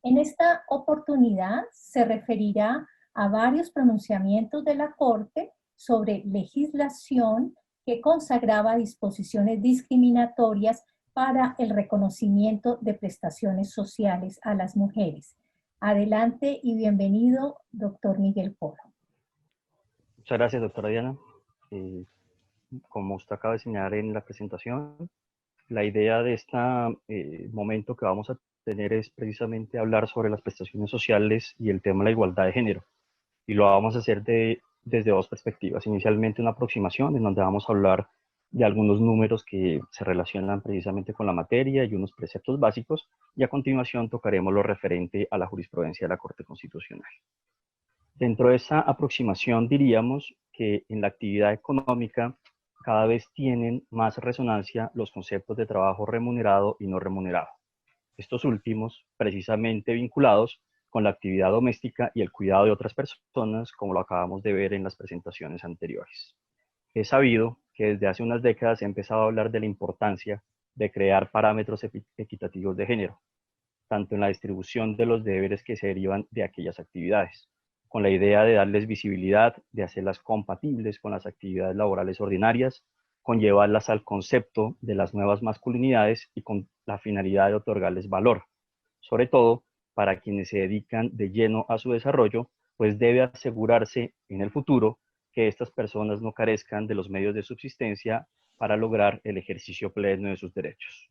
En esta oportunidad se referirá a varios pronunciamientos de la Corte sobre legislación que consagraba disposiciones discriminatorias para el reconocimiento de prestaciones sociales a las mujeres. Adelante y bienvenido, doctor Miguel Polo. Muchas gracias, doctora Diana. Como usted acaba de señalar en la presentación, la idea de este momento que vamos a tener es precisamente hablar sobre las prestaciones sociales y el tema de la igualdad de género. Y lo vamos a hacer desde dos perspectivas. Inicialmente una aproximación en donde vamos a hablar de algunos números que se relacionan precisamente con la materia y unos preceptos básicos, y a continuación tocaremos lo referente a la jurisprudencia de la Corte Constitucional. Dentro de esa aproximación diríamos que en la actividad económica cada vez tienen más resonancia los conceptos de trabajo remunerado y no remunerado. Estos últimos precisamente vinculados con la actividad doméstica y el cuidado de otras personas, como lo acabamos de ver en las presentaciones anteriores. Es sabido que desde hace unas décadas se ha empezado a hablar de la importancia de crear parámetros equitativos de género, tanto en la distribución de los deberes que se derivan de aquellas actividades, con la idea de darles visibilidad, de hacerlas compatibles con las actividades laborales ordinarias, con llevarlas al concepto de las nuevas masculinidades y con la finalidad de otorgarles valor, sobre todo para quienes se dedican de lleno a su desarrollo, pues debe asegurarse en el futuro que estas personas no carezcan de los medios de subsistencia para lograr el ejercicio pleno de sus derechos.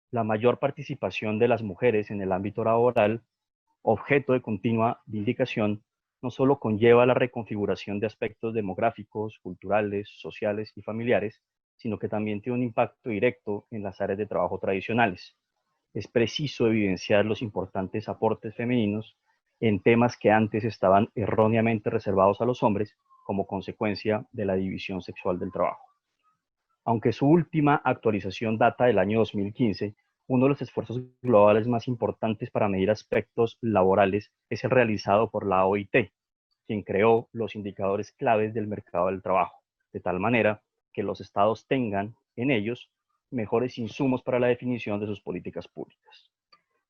La mayor participación de las mujeres en el ámbito laboral, objeto de continua vindicación, no solo conlleva la reconfiguración de aspectos demográficos, culturales, sociales y familiares, sino que también tiene un impacto directo en las áreas de trabajo tradicionales. Es preciso evidenciar los importantes aportes femeninos en temas que antes estaban erróneamente reservados a los hombres como consecuencia de la división sexual del trabajo. Aunque su última actualización data del año 2015, uno de los esfuerzos globales más importantes para medir aspectos laborales es el realizado por la OIT, quien creó los indicadores claves del mercado del trabajo, de tal manera que los estados tengan en ellos mejores insumos para la definición de sus políticas públicas.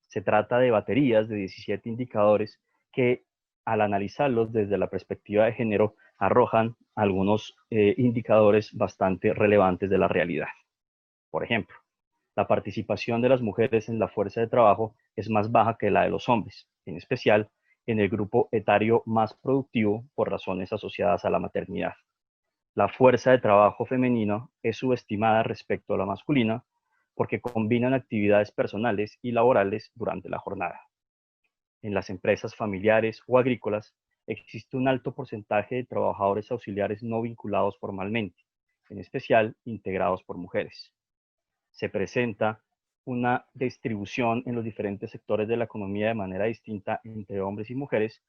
Se trata de baterías de 17 indicadores que, al analizarlos desde la perspectiva de género, arrojan algunos indicadores bastante relevantes de la realidad. Por ejemplo, la participación de las mujeres en la fuerza de trabajo es más baja que la de los hombres, en especial en el grupo etario más productivo por razones asociadas a la maternidad. La fuerza de trabajo femenina es subestimada respecto a la masculina porque combinan actividades personales y laborales durante la jornada. En las empresas familiares o agrícolas existe un alto porcentaje de trabajadores auxiliares no vinculados formalmente, en especial integrados por mujeres. Se presenta una distribución en los diferentes sectores de la economía de manera distinta entre hombres y mujeres,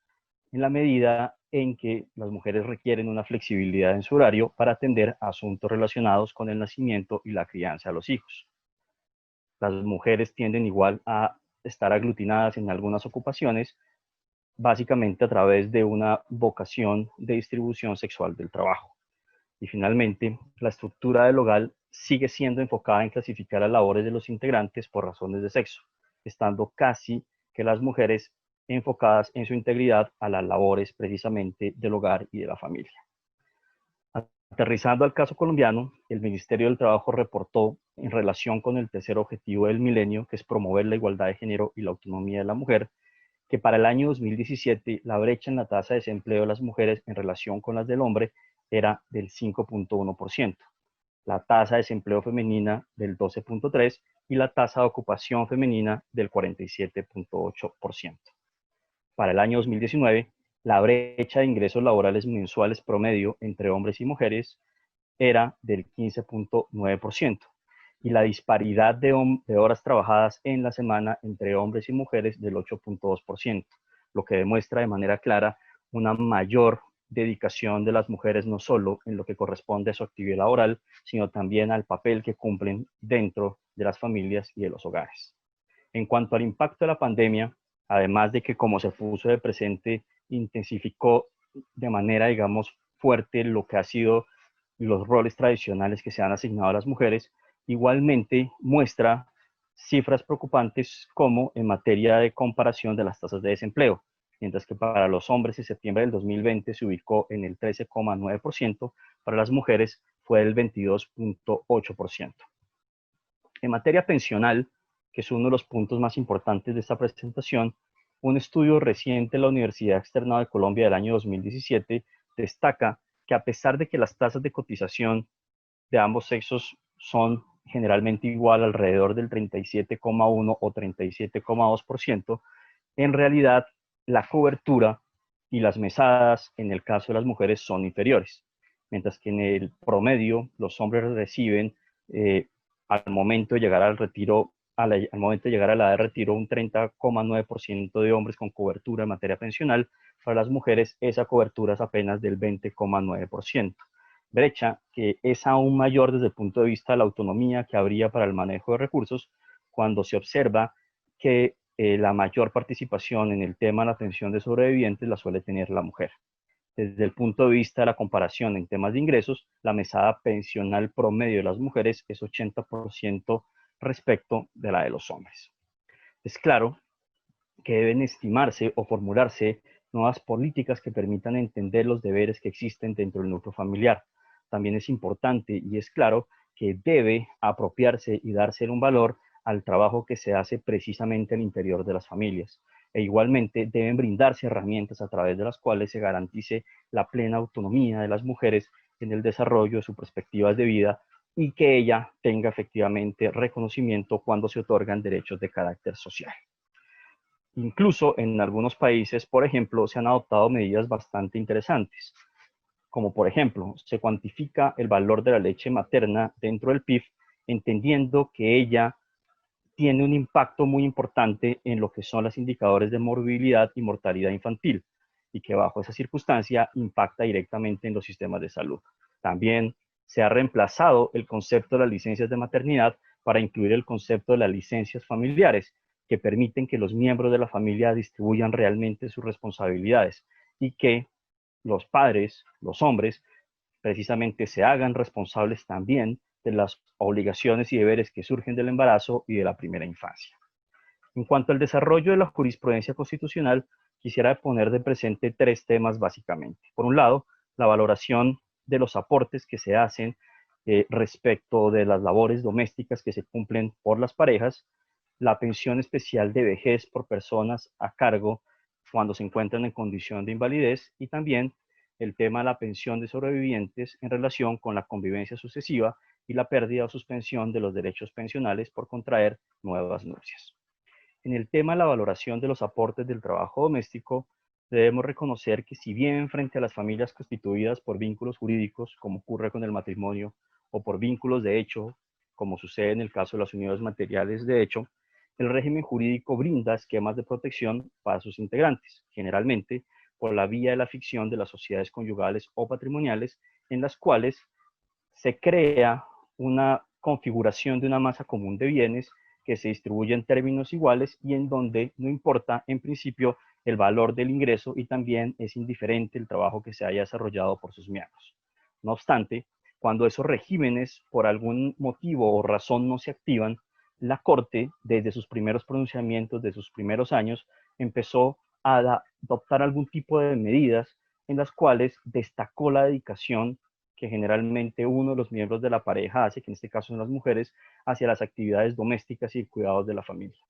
en la medida en que las mujeres requieren una flexibilidad en su horario para atender a asuntos relacionados con el nacimiento y la crianza de los hijos. Las mujeres tienden igual a estar aglutinadas en algunas ocupaciones, básicamente a través de una vocación de distribución sexual del trabajo. Y finalmente, la estructura del hogar sigue siendo enfocada en clasificar las labores de los integrantes por razones de sexo, estando casi que las mujeres enfocadas en su integridad a las labores precisamente del hogar y de la familia. Aterrizando al caso colombiano, el Ministerio del Trabajo reportó en relación con el tercer objetivo del milenio, que es promover la igualdad de género y la autonomía de la mujer, que para el año 2017 la brecha en la tasa de desempleo de las mujeres en relación con las del hombre era del 5.1%, la tasa de desempleo femenina del 12.3% y la tasa de ocupación femenina del 47.8%. Para el año 2019, la brecha de ingresos laborales mensuales promedio entre hombres y mujeres era del 15.9% y la disparidad de horas trabajadas en la semana entre hombres y mujeres del 8.2%, lo que demuestra de manera clara una mayor dedicación de las mujeres no solo en lo que corresponde a su actividad laboral, sino también al papel que cumplen dentro de las familias y de los hogares. En cuanto al impacto de la pandemia, además de que, como se puso de presente, intensificó de manera, digamos, fuerte lo que ha sido los roles tradicionales que se han asignado a las mujeres, igualmente muestra cifras preocupantes como en materia de comparación de las tasas de desempleo, mientras que para los hombres en septiembre del 2020 se ubicó en el 13.9%, para las mujeres fue del 22.8%. En materia pensional, que es uno de los puntos más importantes de esta presentación, un estudio reciente de la Universidad Externada de Colombia del año 2017 destaca que a pesar de que las tasas de cotización de ambos sexos son generalmente igual, alrededor del 37,1 o 37,2%, en realidad la cobertura y las mesadas en el caso de las mujeres son inferiores, mientras que en el promedio los hombres reciben al momento de llegar al retiro, al momento de llegar a la edad de retiro, un 30,9% de hombres con cobertura en materia pensional. Para las mujeres esa cobertura es apenas del 20,9%. Brecha que es aún mayor desde el punto de vista de la autonomía que habría para el manejo de recursos cuando se observa que la mayor participación en el tema de la atención de sobrevivientes la suele tener la mujer. Desde el punto de vista de la comparación en temas de ingresos, la mesada pensional promedio de las mujeres es 80% respecto de la de los hombres. Es claro que deben estimarse o formularse nuevas políticas que permitan entender los deberes que existen dentro del núcleo familiar. También es importante y es claro que debe apropiarse y darse un valor al trabajo que se hace precisamente al interior de las familias. E igualmente deben brindarse herramientas a través de las cuales se garantice la plena autonomía de las mujeres en el desarrollo de sus perspectivas de vida y que ella tenga efectivamente reconocimiento cuando se otorgan derechos de carácter social. Incluso en algunos países, por ejemplo, se han adoptado medidas bastante interesantes, como por ejemplo, se cuantifica el valor de la leche materna dentro del PIB, entendiendo que ella tiene un impacto muy importante en lo que son los indicadores de morbilidad y mortalidad infantil, y que bajo esa circunstancia impacta directamente en los sistemas de salud. También se ha reemplazado el concepto de las licencias de maternidad para incluir el concepto de las licencias familiares, que permiten que los miembros de la familia distribuyan realmente sus responsabilidades y que los padres, los hombres, precisamente se hagan responsables también de las obligaciones y deberes que surgen del embarazo y de la primera infancia. En cuanto al desarrollo de la jurisprudencia constitucional, quisiera poner de presente tres temas básicamente. Por un lado, la valoración de los aportes que se hacen respecto de las labores domésticas que se cumplen por las parejas, la pensión especial de vejez por personas a cargo cuando se encuentran en condición de invalidez y también el tema de la pensión de sobrevivientes en relación con la convivencia sucesiva y la pérdida o suspensión de los derechos pensionales por contraer nuevas nupcias. En el tema de la valoración de los aportes del trabajo doméstico, debemos reconocer que si bien frente a las familias constituidas por vínculos jurídicos, como ocurre con el matrimonio, o por vínculos de hecho, como sucede en el caso de las unidades materiales de hecho, el régimen jurídico brinda esquemas de protección para sus integrantes, generalmente por la vía de la ficción de las sociedades conyugales o patrimoniales, en las cuales se crea una configuración de una masa común de bienes que se distribuye en términos iguales y en donde no importa en principio el valor del ingreso y también es indiferente el trabajo que se haya desarrollado por sus miembros. No obstante, cuando esos regímenes por algún motivo o razón no se activan, la Corte, desde sus primeros pronunciamientos, de sus primeros años, empezó a adoptar algún tipo de medidas en las cuales destacó la dedicación que generalmente uno de los miembros de la pareja hace, que en este caso son las mujeres, hacia las actividades domésticas y cuidados de la familia.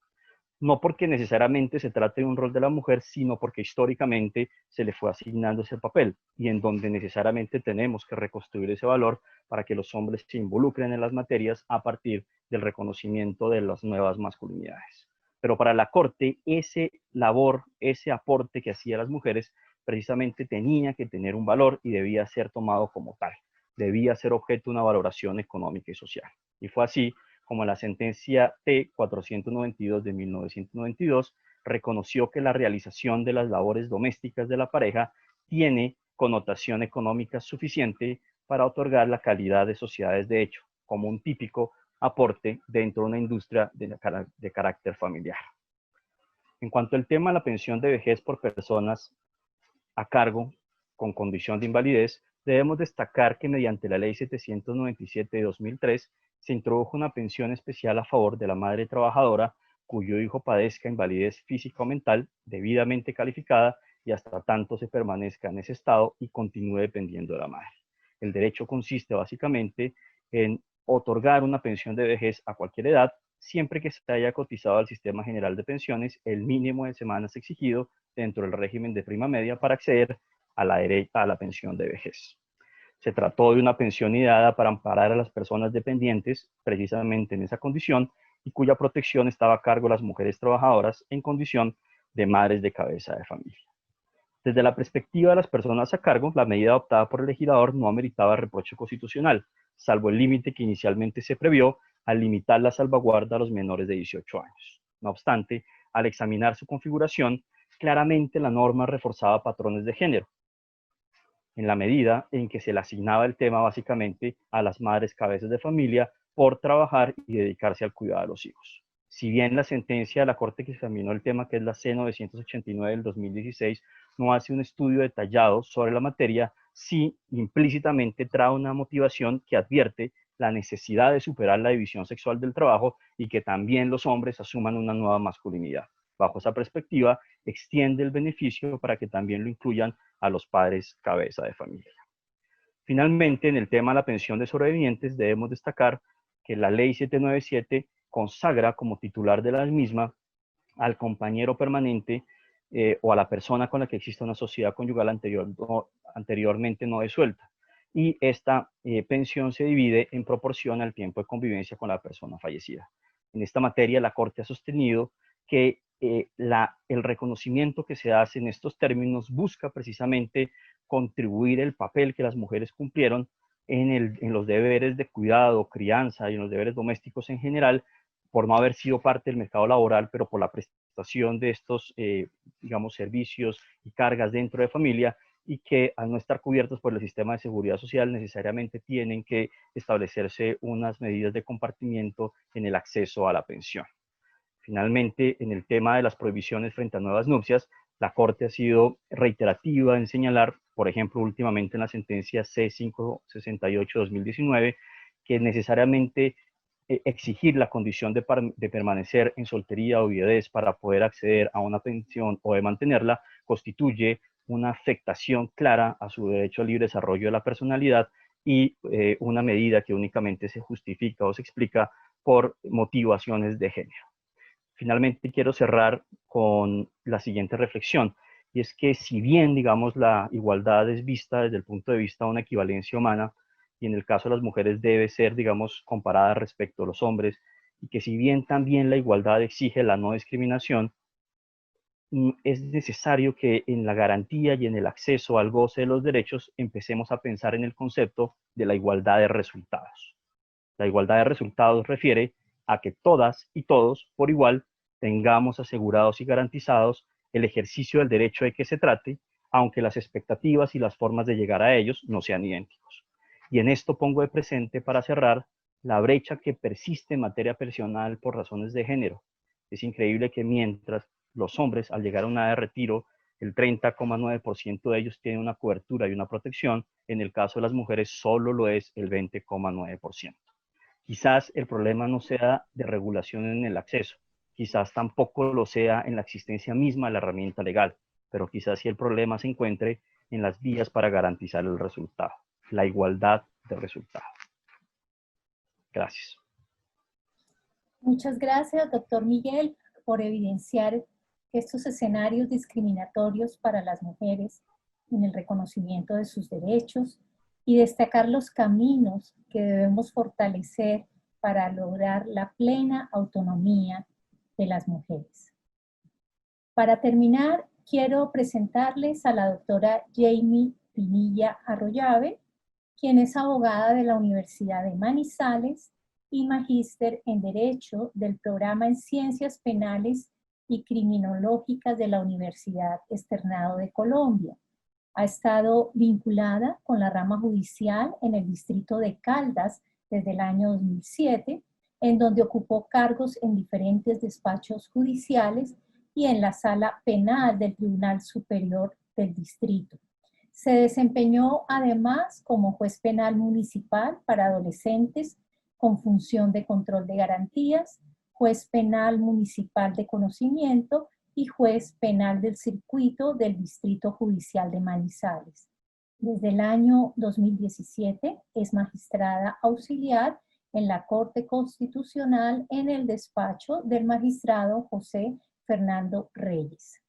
No porque necesariamente se trate de un rol de la mujer, sino porque históricamente se le fue asignando ese papel y en donde necesariamente tenemos que reconstruir ese valor para que los hombres se involucren en las materias a partir del reconocimiento de las nuevas masculinidades. Pero para la Corte, ese labor, ese aporte que hacían las mujeres, precisamente tenía que tener un valor y debía ser tomado como tal. Debía ser objeto de una valoración económica y social. Y fue así como la sentencia T-492 de 1992 reconoció que la realización de las labores domésticas de la pareja tiene connotación económica suficiente para otorgar la calidad de sociedades de hecho, como un típico aporte dentro de una industria de carácter familiar. En cuanto al tema de la pensión de vejez por personas a cargo con condición de invalidez, debemos destacar que mediante la Ley 797 de 2003 se introdujo una pensión especial a favor de la madre trabajadora cuyo hijo padezca invalidez física o mental debidamente calificada y hasta tanto se permanezca en ese estado y continúe dependiendo de la madre. El derecho consiste básicamente en otorgar una pensión de vejez a cualquier edad, siempre que se haya cotizado al Sistema General de Pensiones el mínimo de semanas exigido dentro del régimen de prima media para acceder a la pensión de vejez. Se trató de una pensión ideada para amparar a las personas dependientes precisamente en esa condición y cuya protección estaba a cargo de las mujeres trabajadoras en condición de madres de cabeza de familia. Desde la perspectiva de las personas a cargo, la medida adoptada por el legislador no ameritaba reproche constitucional, salvo el límite que inicialmente se previó al limitar la salvaguarda a los menores de 18 años. No obstante, al examinar su configuración, claramente la norma reforzaba patrones de género, en la medida en que se le asignaba el tema básicamente a las madres cabezas de familia por trabajar y dedicarse al cuidado de los hijos. Si bien la sentencia de la Corte que examinó el tema, que es la C-989 del 2016, no hace un estudio detallado sobre la materia, sí implícitamente trae una motivación que advierte la necesidad de superar la división sexual del trabajo y que también los hombres asuman una nueva masculinidad. Bajo esa perspectiva, extiende el beneficio para que también lo incluyan a los padres cabeza de familia. Finalmente, en el tema de la pensión de sobrevivientes, debemos destacar que la Ley 797 consagra como titular de la misma al compañero permanente o a la persona con la que existe una sociedad conyugal anteriormente no disuelta. Y esta pensión se divide en proporción al tiempo de convivencia con la persona fallecida. En esta materia, la Corte ha sostenido que el reconocimiento que se hace en estos términos busca precisamente contribuir el papel que las mujeres cumplieron en los deberes de cuidado, crianza y en los deberes domésticos en general, por no haber sido parte del mercado laboral, pero por la prestación de estos, digamos, servicios y cargas dentro de familia, y que al no estar cubiertos por el sistema de seguridad social necesariamente tienen que establecerse unas medidas de compartimiento en el acceso a la pensión. Finalmente, en el tema de las prohibiciones frente a nuevas nupcias, la Corte ha sido reiterativa en señalar, por ejemplo, últimamente en la sentencia C-568-2019, que necesariamente exigir la condición de permanecer en soltería o viudez para poder acceder a una pensión o de mantenerla constituye una afectación clara a su derecho al libre desarrollo de la personalidad y una medida que únicamente se justifica o se explica por motivaciones de género. Finalmente, quiero cerrar con la siguiente reflexión, y es que si bien, digamos, la igualdad es vista desde el punto de vista de una equivalencia humana, y en el caso de las mujeres debe ser, digamos, comparada respecto a los hombres, y que si bien también la igualdad exige la no discriminación, es necesario que en la garantía y en el acceso al goce de los derechos empecemos a pensar en el concepto de la igualdad de resultados. La igualdad de resultados refiere a que todas y todos, por igual, tengamos asegurados y garantizados el ejercicio del derecho de que se trate, aunque las expectativas y las formas de llegar a ellos no sean idénticos. Y en esto pongo de presente, para cerrar, la brecha que persiste en materia pensional por razones de género. Es increíble que mientras los hombres, al llegar a una edad de retiro, el 30,9% de ellos tienen una cobertura y una protección, en el caso de las mujeres solo lo es el 20,9%. Quizás el problema no sea de regulación en el acceso, quizás tampoco lo sea en la existencia misma de la herramienta legal, pero quizás sí el problema se encuentre en las vías para garantizar el resultado, la igualdad de resultado. Gracias. Muchas gracias, doctor Miguel, por evidenciar estos escenarios discriminatorios para las mujeres en el reconocimiento de sus derechos y destacar los caminos que debemos fortalecer para lograr la plena autonomía de las mujeres. Para terminar, quiero presentarles a la doctora Jamie Pinilla Arroyave, quien es abogada de la Universidad de Manizales y magíster en Derecho del programa en Ciencias Penales y Criminológicas de la Universidad Externado de Colombia. Ha estado vinculada con la rama judicial en el distrito de Caldas desde el año 2007, en donde ocupó cargos en diferentes despachos judiciales y en la sala penal del Tribunal Superior del Distrito. Se desempeñó además como juez penal municipal para adolescentes con función de control de garantías, juez penal municipal de conocimiento y juez penal del circuito del Distrito Judicial de Manizales. Desde el año 2017 es magistrada auxiliar en la Corte Constitucional en el despacho del magistrado José Fernando Reyes.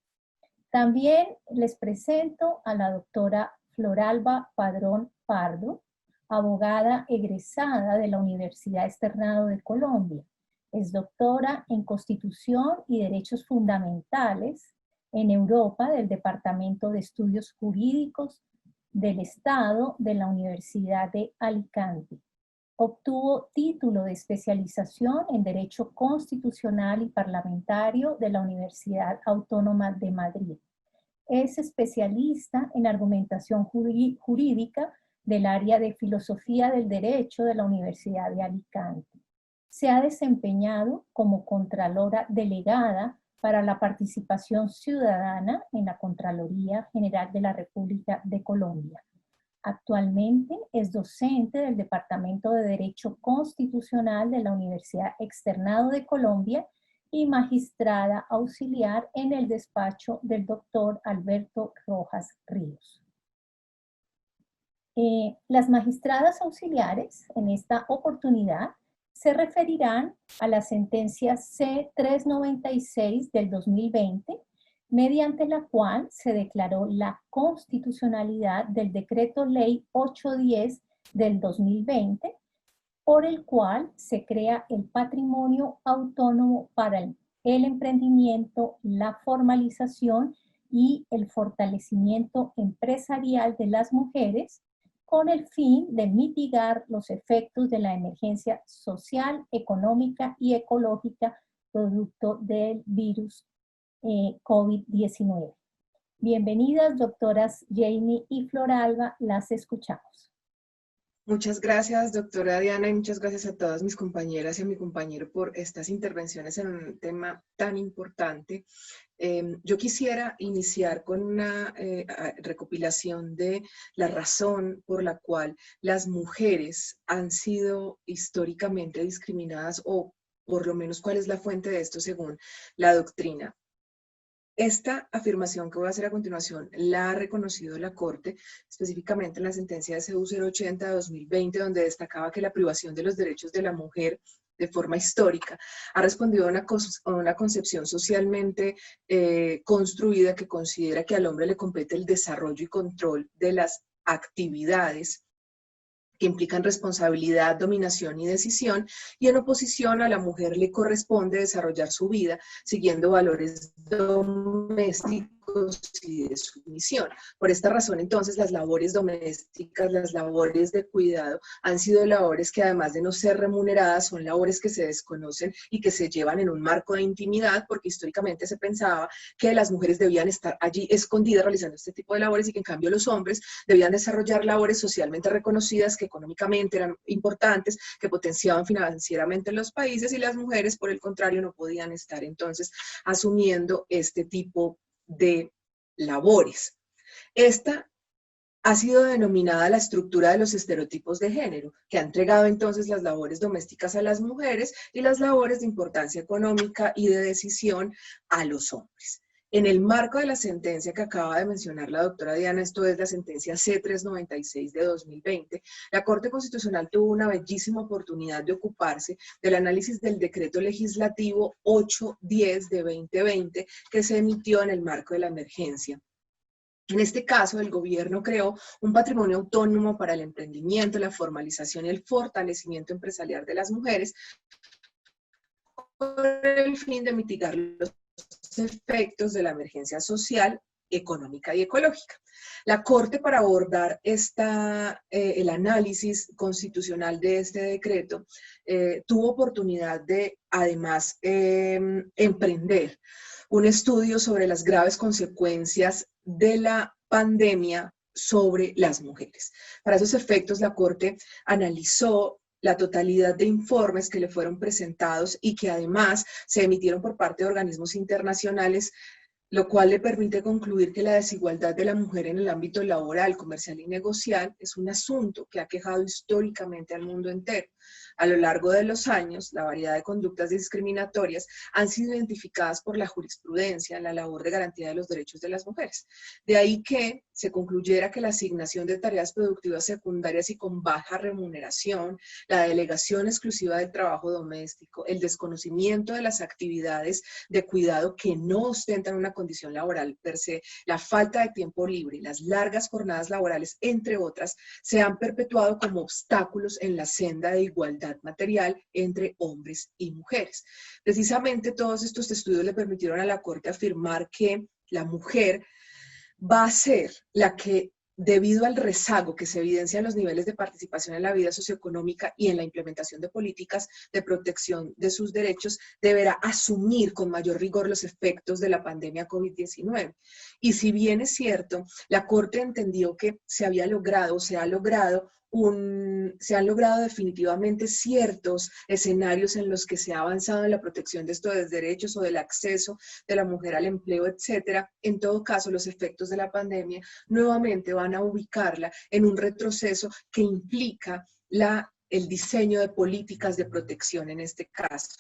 También les presento a la doctora Floralba Padrón Pardo, abogada egresada de la Universidad Externado de Colombia. Es doctora en Constitución y Derechos Fundamentales en Europa del Departamento de Estudios Jurídicos del Estado de la Universidad de Alicante. Obtuvo título de especialización en Derecho Constitucional y Parlamentario de la Universidad Autónoma de Madrid. Es especialista en argumentación jurídica del área de Filosofía del Derecho de la Universidad de Alicante. Se ha desempeñado como Contralora Delegada para la Participación Ciudadana en la Contraloría General de la República de Colombia. Actualmente es docente del Departamento de Derecho Constitucional de la Universidad Externado de Colombia y magistrada auxiliar en el despacho del doctor Alberto Rojas Ríos. Las magistradas auxiliares en esta oportunidad se referirán a la sentencia C-396 del 2020, mediante la cual se declaró la constitucionalidad del Decreto Ley 810 del 2020, por el cual se crea el patrimonio autónomo para el emprendimiento, la formalización y el fortalecimiento empresarial de las mujeres, con el fin de mitigar los efectos de la emergencia social, económica y ecológica producto del virus COVID-19. Bienvenidas, doctoras Jamie y Floralba, las escuchamos. Muchas gracias, doctora Diana, y muchas gracias a todas mis compañeras y a mi compañero por estas intervenciones en un tema tan importante. Yo quisiera iniciar con una recopilación de la razón por la cual las mujeres han sido históricamente discriminadas, o por lo menos cuál es la fuente de esto según la doctrina. Esta afirmación que voy a hacer a continuación la ha reconocido la Corte, específicamente en la sentencia de CU 080 de 2020, donde destacaba que la privación de los derechos de la mujer de forma histórica ha respondido a una concepción socialmente construida que considera que al hombre le compete el desarrollo y control de las actividades que implican responsabilidad, dominación y decisión, y en oposición a la mujer le corresponde desarrollar su vida siguiendo valores domésticos y de sumisión. Por esta razón, entonces, las labores domésticas, las labores de cuidado, han sido labores que, además de no ser remuneradas, son labores que se desconocen y que se llevan en un marco de intimidad, porque históricamente se pensaba que las mujeres debían estar allí escondidas realizando este tipo de labores y que en cambio los hombres debían desarrollar labores socialmente reconocidas que económicamente eran importantes, que potenciaban financieramente los países, y las mujeres, por el contrario, no podían estar entonces asumiendo este tipo de labores. Esta ha sido denominada la estructura de los estereotipos de género, que ha entregado entonces las labores domésticas a las mujeres y las labores de importancia económica y de decisión a los hombres. En el marco de la sentencia que acaba de mencionar la doctora Diana, esto es la sentencia C-396 de 2020, la Corte Constitucional tuvo una bellísima oportunidad de ocuparse del análisis del decreto legislativo 810 de 2020 que se emitió en el marco de la emergencia. En este caso, el gobierno creó un patrimonio autónomo para el emprendimiento, la formalización y el fortalecimiento empresarial de las mujeres con el fin de mitigar los efectos de la emergencia social, económica y ecológica. La Corte, para abordar el análisis constitucional de este decreto, tuvo oportunidad de, además, emprender un estudio sobre las graves consecuencias de la pandemia sobre las mujeres. Para esos efectos, la Corte analizó la totalidad de informes que le fueron presentados y que además se emitieron por parte de organismos internacionales, lo cual le permite concluir que la desigualdad de la mujer en el ámbito laboral, comercial y negocial es un asunto que ha quejado históricamente al mundo entero. A lo largo de los años, la variedad de conductas discriminatorias han sido identificadas por la jurisprudencia en la labor de garantía de los derechos de las mujeres. De ahí que se concluyera que la asignación de tareas productivas secundarias y con baja remuneración, la delegación exclusiva del trabajo doméstico, el desconocimiento de las actividades de cuidado que no ostentan una condición laboral per se, la falta de tiempo libre, las largas jornadas laborales, entre otras, se han perpetuado como obstáculos en la senda de igualdad material entre hombres y mujeres. Precisamente todos estos estudios le permitieron a la Corte afirmar que la mujer va a ser la que, debido al rezago que se evidencia en los niveles de participación en la vida socioeconómica y en la implementación de políticas de protección de sus derechos, deberá asumir con mayor rigor los efectos de la pandemia COVID-19. Y si bien es cierto, la Corte entendió que se han logrado definitivamente ciertos escenarios en los que se ha avanzado en la protección de estos derechos o del acceso de la mujer al empleo, etcétera. En todo caso, los efectos de la pandemia nuevamente van a ubicarla en un retroceso que implica el diseño de políticas de protección en este caso.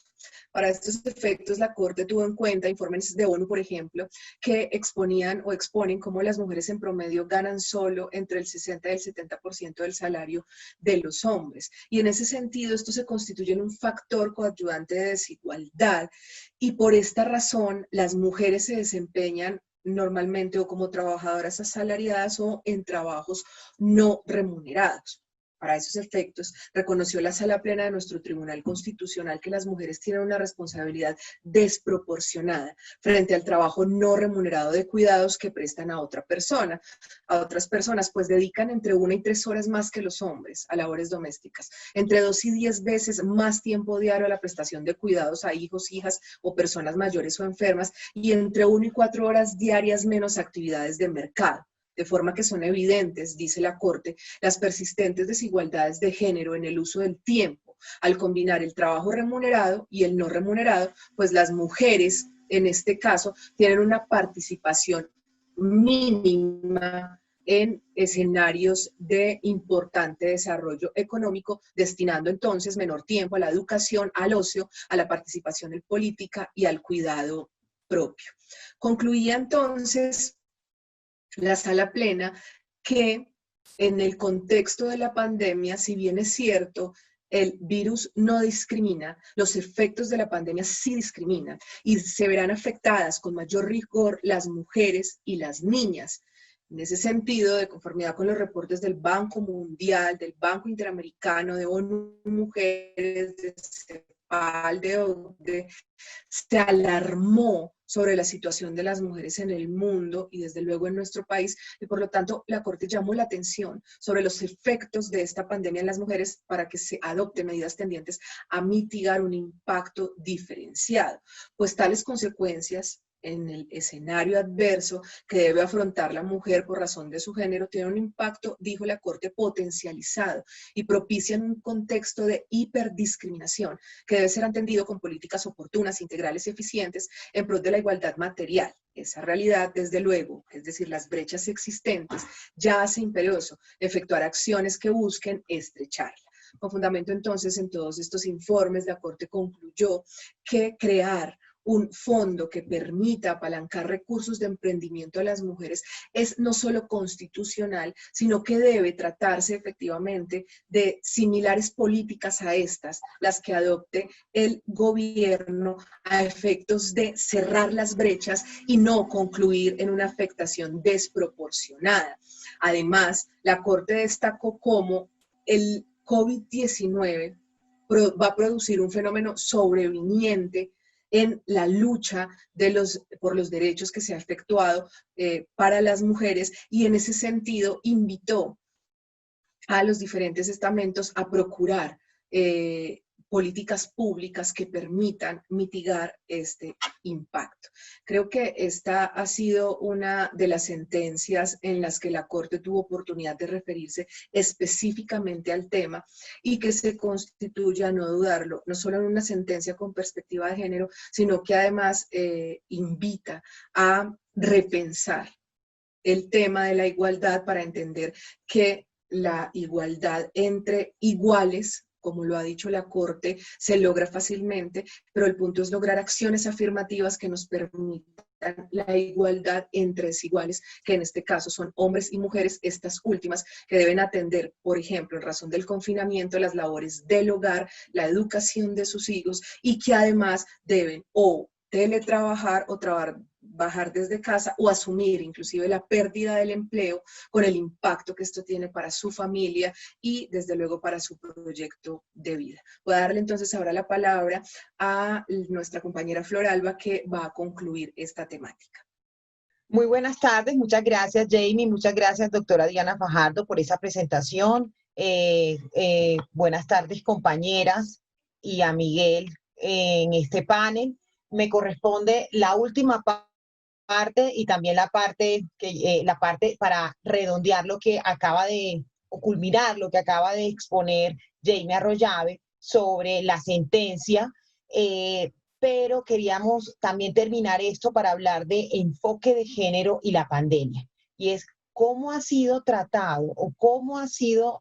Para estos efectos, la Corte tuvo en cuenta informes de ONU, por ejemplo, que exponían o exponen cómo las mujeres en promedio ganan solo entre el 60 y el 70% del salario de los hombres. Y en ese sentido, esto se constituye en un factor coadyuvante de desigualdad. Y por esta razón, las mujeres se desempeñan normalmente o como trabajadoras asalariadas o en trabajos no remunerados. Para esos efectos, reconoció la Sala Plena de nuestro Tribunal Constitucional que las mujeres tienen una responsabilidad desproporcionada frente al trabajo no remunerado de cuidados que prestan a otras personas, pues dedican entre 1 y 3 horas más que los hombres a labores domésticas, entre 2 y 10 veces más tiempo diario a la prestación de cuidados a hijos, hijas o personas mayores o enfermas, y entre 1 y 4 horas diarias menos actividades de mercado. De forma que son evidentes, dice la Corte, las persistentes desigualdades de género en el uso del tiempo. Al combinar el trabajo remunerado y el no remunerado, pues las mujeres, en este caso, tienen una participación mínima en escenarios de importante desarrollo económico, destinando entonces menor tiempo a la educación, al ocio, a la participación en política y al cuidado propio. Concluía entonces la Sala Plena que en el contexto de la pandemia, si bien es cierto, el virus no discrimina, los efectos de la pandemia sí discriminan y se verán afectadas con mayor rigor las mujeres y las niñas. En ese sentido, de conformidad con los reportes del Banco Mundial, del Banco Interamericano, de ONU Mujeres, de CEPAL, de OCDE, se alarmó sobre la situación de las mujeres en el mundo y desde luego en nuestro país, y por lo tanto la Corte llamó la atención sobre los efectos de esta pandemia en las mujeres para que se adopten medidas tendientes a mitigar un impacto diferenciado, pues tales consecuencias en el escenario adverso que debe afrontar la mujer por razón de su género tiene un impacto, dijo la Corte, potencializado y propician un contexto de hiperdiscriminación que debe ser atendido con políticas oportunas, integrales y eficientes en pro de la igualdad material. Esa realidad, desde luego, es decir, las brechas existentes, ya hace imperioso efectuar acciones que busquen estrecharla. Con fundamento entonces en todos estos informes, la Corte concluyó que crear un fondo que permita apalancar recursos de emprendimiento a las mujeres es no solo constitucional, sino que debe tratarse efectivamente de similares políticas a estas, las que adopte el gobierno a efectos de cerrar las brechas y no concluir en una afectación desproporcionada. Además, la Corte destacó cómo el COVID-19 va a producir un fenómeno sobreviniente en la lucha por los derechos que se ha efectuado para las mujeres, y en ese sentido invitó a los diferentes estamentos a procurar políticas públicas que permitan mitigar este impacto. Creo que esta ha sido una de las sentencias en las que la Corte tuvo oportunidad de referirse específicamente al tema y que se constituye, a no dudarlo, no solo en una sentencia con perspectiva de género, sino que además invita a repensar el tema de la igualdad para entender que la igualdad entre iguales, como lo ha dicho la Corte, se logra fácilmente, pero el punto es lograr acciones afirmativas que nos permitan la igualdad entre desiguales, que en este caso son hombres y mujeres, estas últimas que deben atender, por ejemplo, en razón del confinamiento, las labores del hogar, la educación de sus hijos, y que además deben o teletrabajar o trabajar desde casa o asumir inclusive la pérdida del empleo con el impacto que esto tiene para su familia y desde luego para su proyecto de vida. Voy a darle entonces ahora la palabra a nuestra compañera Floralba, que va a concluir esta temática. Muy buenas tardes, muchas gracias Jamie, muchas gracias doctora Diana Fajardo por esa presentación. Buenas tardes compañeras y a Miguel en este panel. Me corresponde la última parte y también la parte para redondear lo que acaba de, o culminar lo que acaba de exponer Jamie Arroyave sobre la sentencia, pero queríamos también terminar esto para hablar de enfoque de género y la pandemia, y es cómo ha sido tratado o cómo ha sido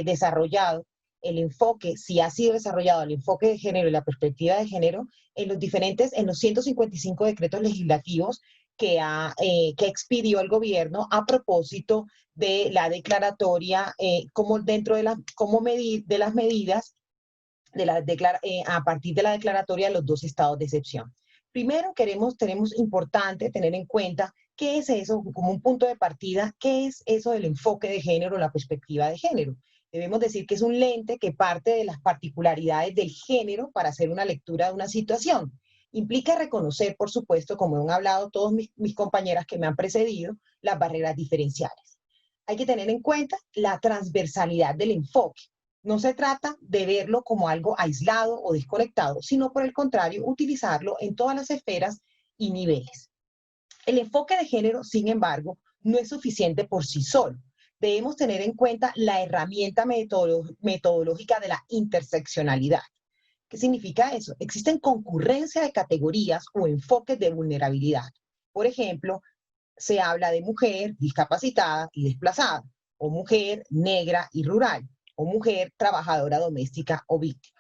desarrollado el enfoque, si ha sido desarrollado el enfoque de género y la perspectiva de género en los 155 decretos legislativos que expidió el gobierno a propósito de la declaratoria, como dentro de, de las medidas a partir de la declaratoria de los 2 estados de excepción. Primero tenemos importante tener en cuenta qué es eso, como un punto de partida, qué es eso del enfoque de género, la perspectiva de género. Debemos decir que es un lente que parte de las particularidades del género para hacer una lectura de una situación. Implica reconocer, por supuesto, como han hablado todos mis compañeras que me han precedido, las barreras diferenciales. Hay que tener en cuenta la transversalidad del enfoque. No se trata de verlo como algo aislado o desconectado, sino por el contrario, utilizarlo en todas las esferas y niveles. El enfoque de género, sin embargo, no es suficiente por sí solo. Debemos tener en cuenta la herramienta metodológica de la interseccionalidad. ¿Qué significa eso? Existen concurrencia de categorías o enfoques de vulnerabilidad. Por ejemplo, se habla de mujer discapacitada y desplazada, o mujer negra y rural, o mujer trabajadora doméstica o víctima.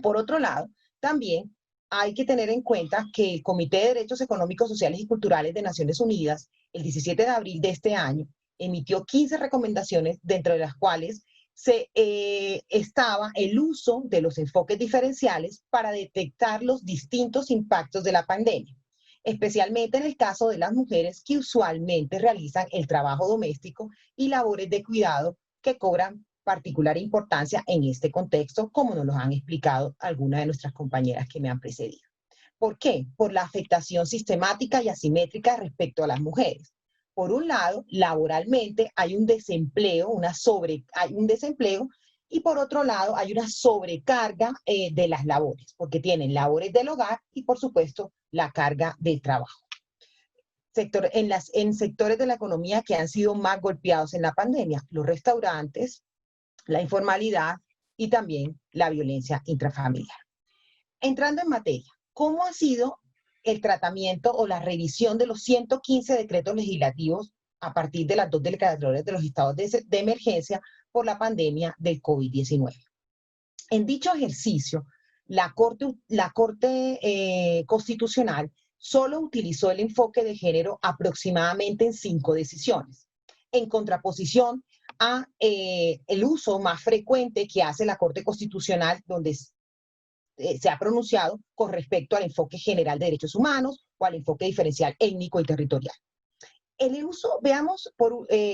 Por otro lado, también hay que tener en cuenta que el Comité de Derechos Económicos, Sociales y Culturales de Naciones Unidas, el 17 de abril de este año, emitió 15 recomendaciones, dentro de las cuales estaba el uso de los enfoques diferenciales para detectar los distintos impactos de la pandemia, especialmente en el caso de las mujeres que usualmente realizan el trabajo doméstico y labores de cuidado que cobran particular importancia en este contexto, como nos lo han explicado algunas de nuestras compañeras que me han precedido. ¿Por qué? Por la afectación sistemática y asimétrica respecto a las mujeres. Por un lado, laboralmente hay un desempleo, hay un desempleo, y por otro lado hay una sobrecarga de las labores, porque tienen labores del hogar y por supuesto la carga del trabajo. En sectores de la economía que han sido más golpeados en la pandemia, los restaurantes, la informalidad y también la violencia intrafamiliar. Entrando en materia, ¿cómo ha sido el tratamiento o la revisión de los 115 decretos legislativos a partir de las 2 declaratorias de los estados de emergencia por la pandemia del COVID-19? En dicho ejercicio, la Corte Constitucional solo utilizó el enfoque de género aproximadamente en 5 decisiones, en contraposición a el uso más frecuente que hace la Corte Constitucional, donde se ha pronunciado con respecto al enfoque general de derechos humanos o al enfoque diferencial étnico y territorial. El uso, veamos,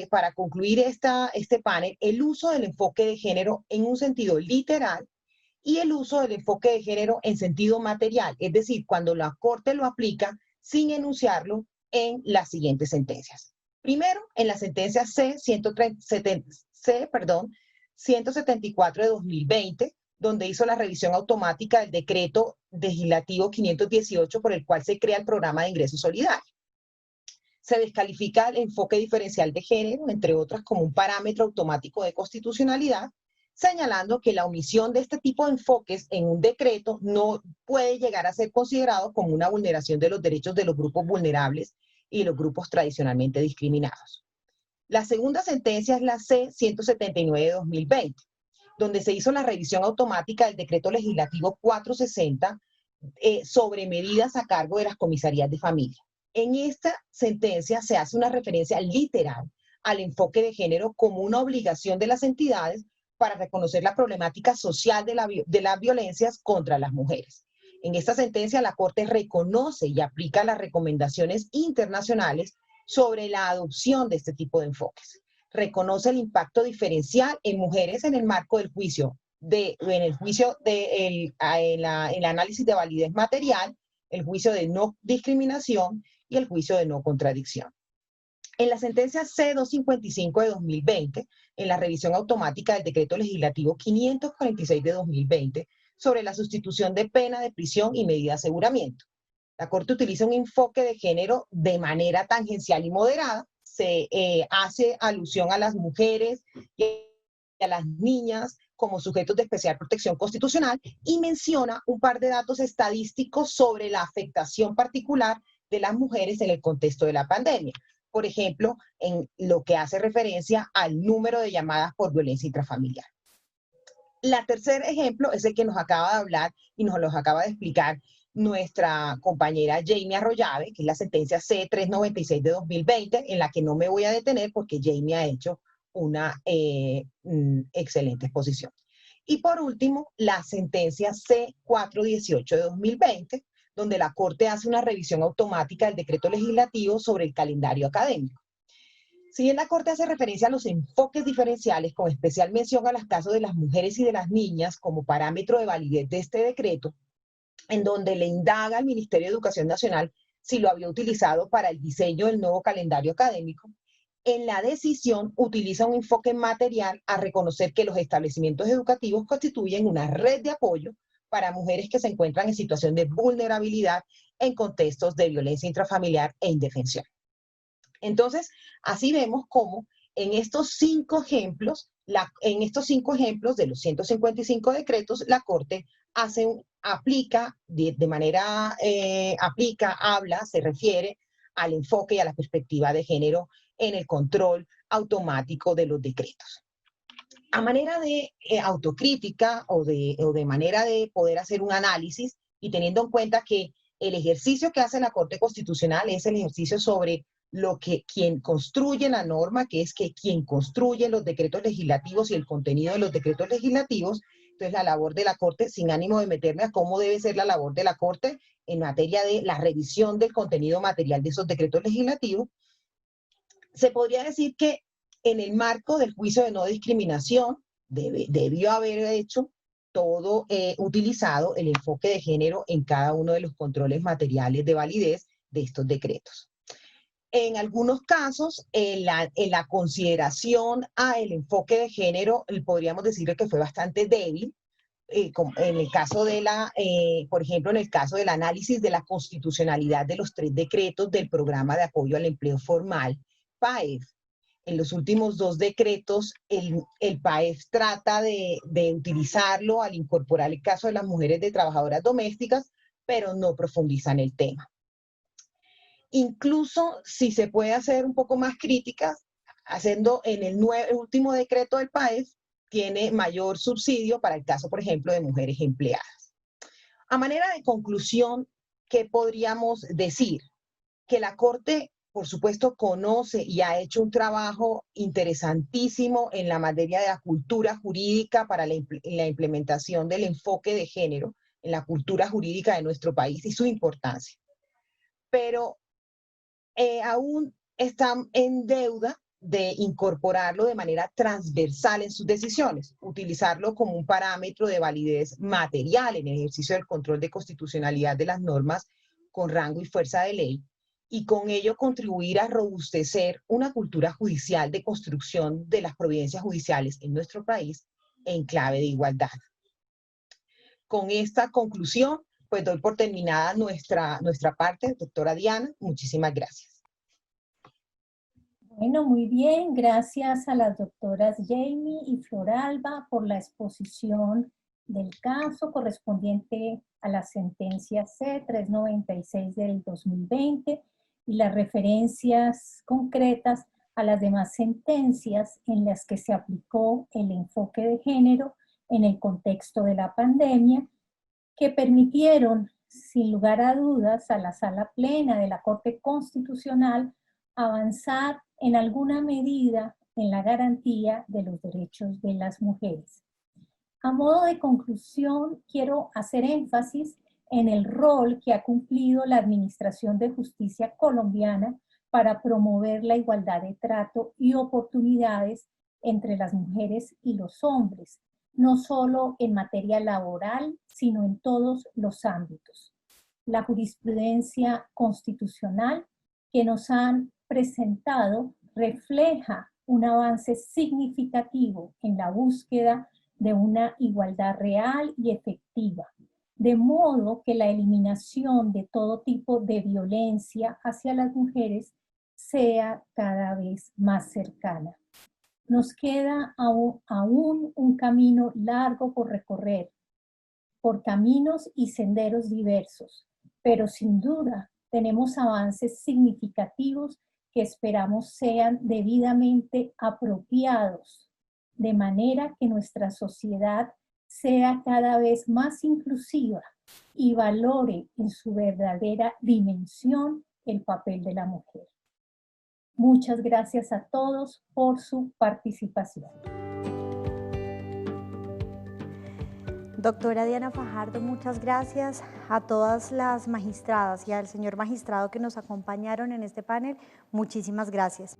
para concluir este panel, el uso del enfoque de género en un sentido literal y el uso del enfoque de género en sentido material, es decir, cuando la Corte lo aplica sin enunciarlo en las siguientes sentencias. Primero, en la sentencia C-174 de 2020, donde hizo la revisión automática del decreto legislativo 518 por el cual se crea el programa de ingreso solidario. Se descalifica el enfoque diferencial de género, entre otras, como un parámetro automático de constitucionalidad, señalando que la omisión de este tipo de enfoques en un decreto no puede llegar a ser considerado como una vulneración de los derechos de los grupos vulnerables y los grupos tradicionalmente discriminados. La segunda sentencia es la C-179 de 2020, donde se hizo la revisión automática del decreto legislativo 460 sobre medidas a cargo de las comisarías de familia. En esta sentencia se hace una referencia literal al enfoque de género como una obligación de las entidades para reconocer la problemática social de las violencias contra las mujeres. En esta sentencia, la Corte reconoce y aplica las recomendaciones internacionales sobre la adopción de este tipo de enfoques. Reconoce el impacto diferencial en mujeres en el marco del juicio, el análisis de validez material, el juicio de no discriminación y el juicio de no contradicción. En la sentencia C-255 de 2020, en la revisión automática del Decreto Legislativo 546 de 2020, sobre la sustitución de pena de prisión y medida de aseguramiento, la Corte utiliza un enfoque de género de manera tangencial y moderada. Se hace alusión a las mujeres y a las niñas como sujetos de especial protección constitucional y menciona un par de datos estadísticos sobre la afectación particular de las mujeres en el contexto de la pandemia. Por ejemplo, en lo que hace referencia al número de llamadas por violencia intrafamiliar. El tercer ejemplo es el que nos acaba de hablar y nos lo acaba de explicar nuestra compañera Jamie Arroyave, que es la sentencia C-396 de 2020, en la que no me voy a detener porque Jamie ha hecho una excelente exposición. Y por último, la sentencia C-418 de 2020, donde la Corte hace una revisión automática del decreto legislativo sobre el calendario académico. Si bien la Corte hace referencia a los enfoques diferenciales, con especial mención a los casos de las mujeres y de las niñas como parámetro de validez de este decreto, en donde le indaga al Ministerio de Educación Nacional si lo había utilizado para el diseño del nuevo calendario académico, en la decisión utiliza un enfoque material a reconocer que los establecimientos educativos constituyen una red de apoyo para mujeres que se encuentran en situación de vulnerabilidad en contextos de violencia intrafamiliar e indefensión. Entonces, así vemos cómo en estos 5 ejemplos, de los 155 decretos, la Corte se refiere al enfoque y a la perspectiva de género en el control automático de los decretos. A manera de autocrítica o de manera de poder hacer un análisis y teniendo en cuenta que el ejercicio que hace la Corte Constitucional es el ejercicio sobre lo que quien construye la norma, que es que quien construye los decretos legislativos y el contenido de los decretos legislativos. Entonces, la labor de la Corte, sin ánimo de meterme a cómo debe ser la labor de la Corte en materia de la revisión del contenido material de esos decretos legislativos, se podría decir que en el marco del juicio de no discriminación debió haber hecho todo utilizado el enfoque de género en cada uno de los controles materiales de validez de estos decretos. En algunos casos, en la consideración al enfoque de género, podríamos decir que fue bastante débil. En el caso por ejemplo, en el caso del análisis de la constitucionalidad de los 3 decretos del Programa de Apoyo al Empleo Formal, PAEF. En los últimos 2 decretos, el PAEF trata de utilizarlo al incorporar el caso de las mujeres de trabajadoras domésticas, pero no profundiza en el tema. Incluso si se puede hacer un poco más críticas, haciendo en el último decreto del PAEF, tiene mayor subsidio para el caso, por ejemplo, de mujeres empleadas. A manera de conclusión, ¿qué podríamos decir? Que la Corte, por supuesto, conoce y ha hecho un trabajo interesantísimo en la materia de la cultura jurídica para la implementación del enfoque de género en la cultura jurídica de nuestro país y su importancia. Pero aún están en deuda de incorporarlo de manera transversal en sus decisiones, utilizarlo como un parámetro de validez material en el ejercicio del control de constitucionalidad de las normas con rango y fuerza de ley, y con ello contribuir a robustecer una cultura judicial de construcción de las providencias judiciales en nuestro país en clave de igualdad. Con esta conclusión, pues doy por terminada nuestra parte. Doctora Diana, muchísimas gracias. Bueno, muy bien. Gracias a las doctoras Jamie y Floralba por la exposición del caso correspondiente a la sentencia C-396 del 2020 y las referencias concretas a las demás sentencias en las que se aplicó el enfoque de género en el contexto de la pandemia, que permitieron sin lugar a dudas, a la sala plena de la Corte Constitucional avanzar en alguna medida en la garantía de los derechos de las mujeres. A modo de conclusión, quiero hacer énfasis en el rol que ha cumplido la Administración de Justicia colombiana para promover la igualdad de trato y oportunidades entre las mujeres y los hombres, no solo en materia laboral, sino en todos los ámbitos. La jurisprudencia constitucional que nos han presentado refleja un avance significativo en la búsqueda de una igualdad real y efectiva, de modo que la eliminación de todo tipo de violencia hacia las mujeres sea cada vez más cercana. Nos queda aún un camino largo por recorrer, por caminos y senderos diversos, pero sin duda tenemos avances significativos que esperamos sean debidamente apropiados, de manera que nuestra sociedad sea cada vez más inclusiva y valore en su verdadera dimensión el papel de la mujer. Muchas gracias a todos por su participación. Doctora Diana Fajardo, muchas gracias a todas las magistradas y al señor magistrado que nos acompañaron en este panel. Muchísimas gracias.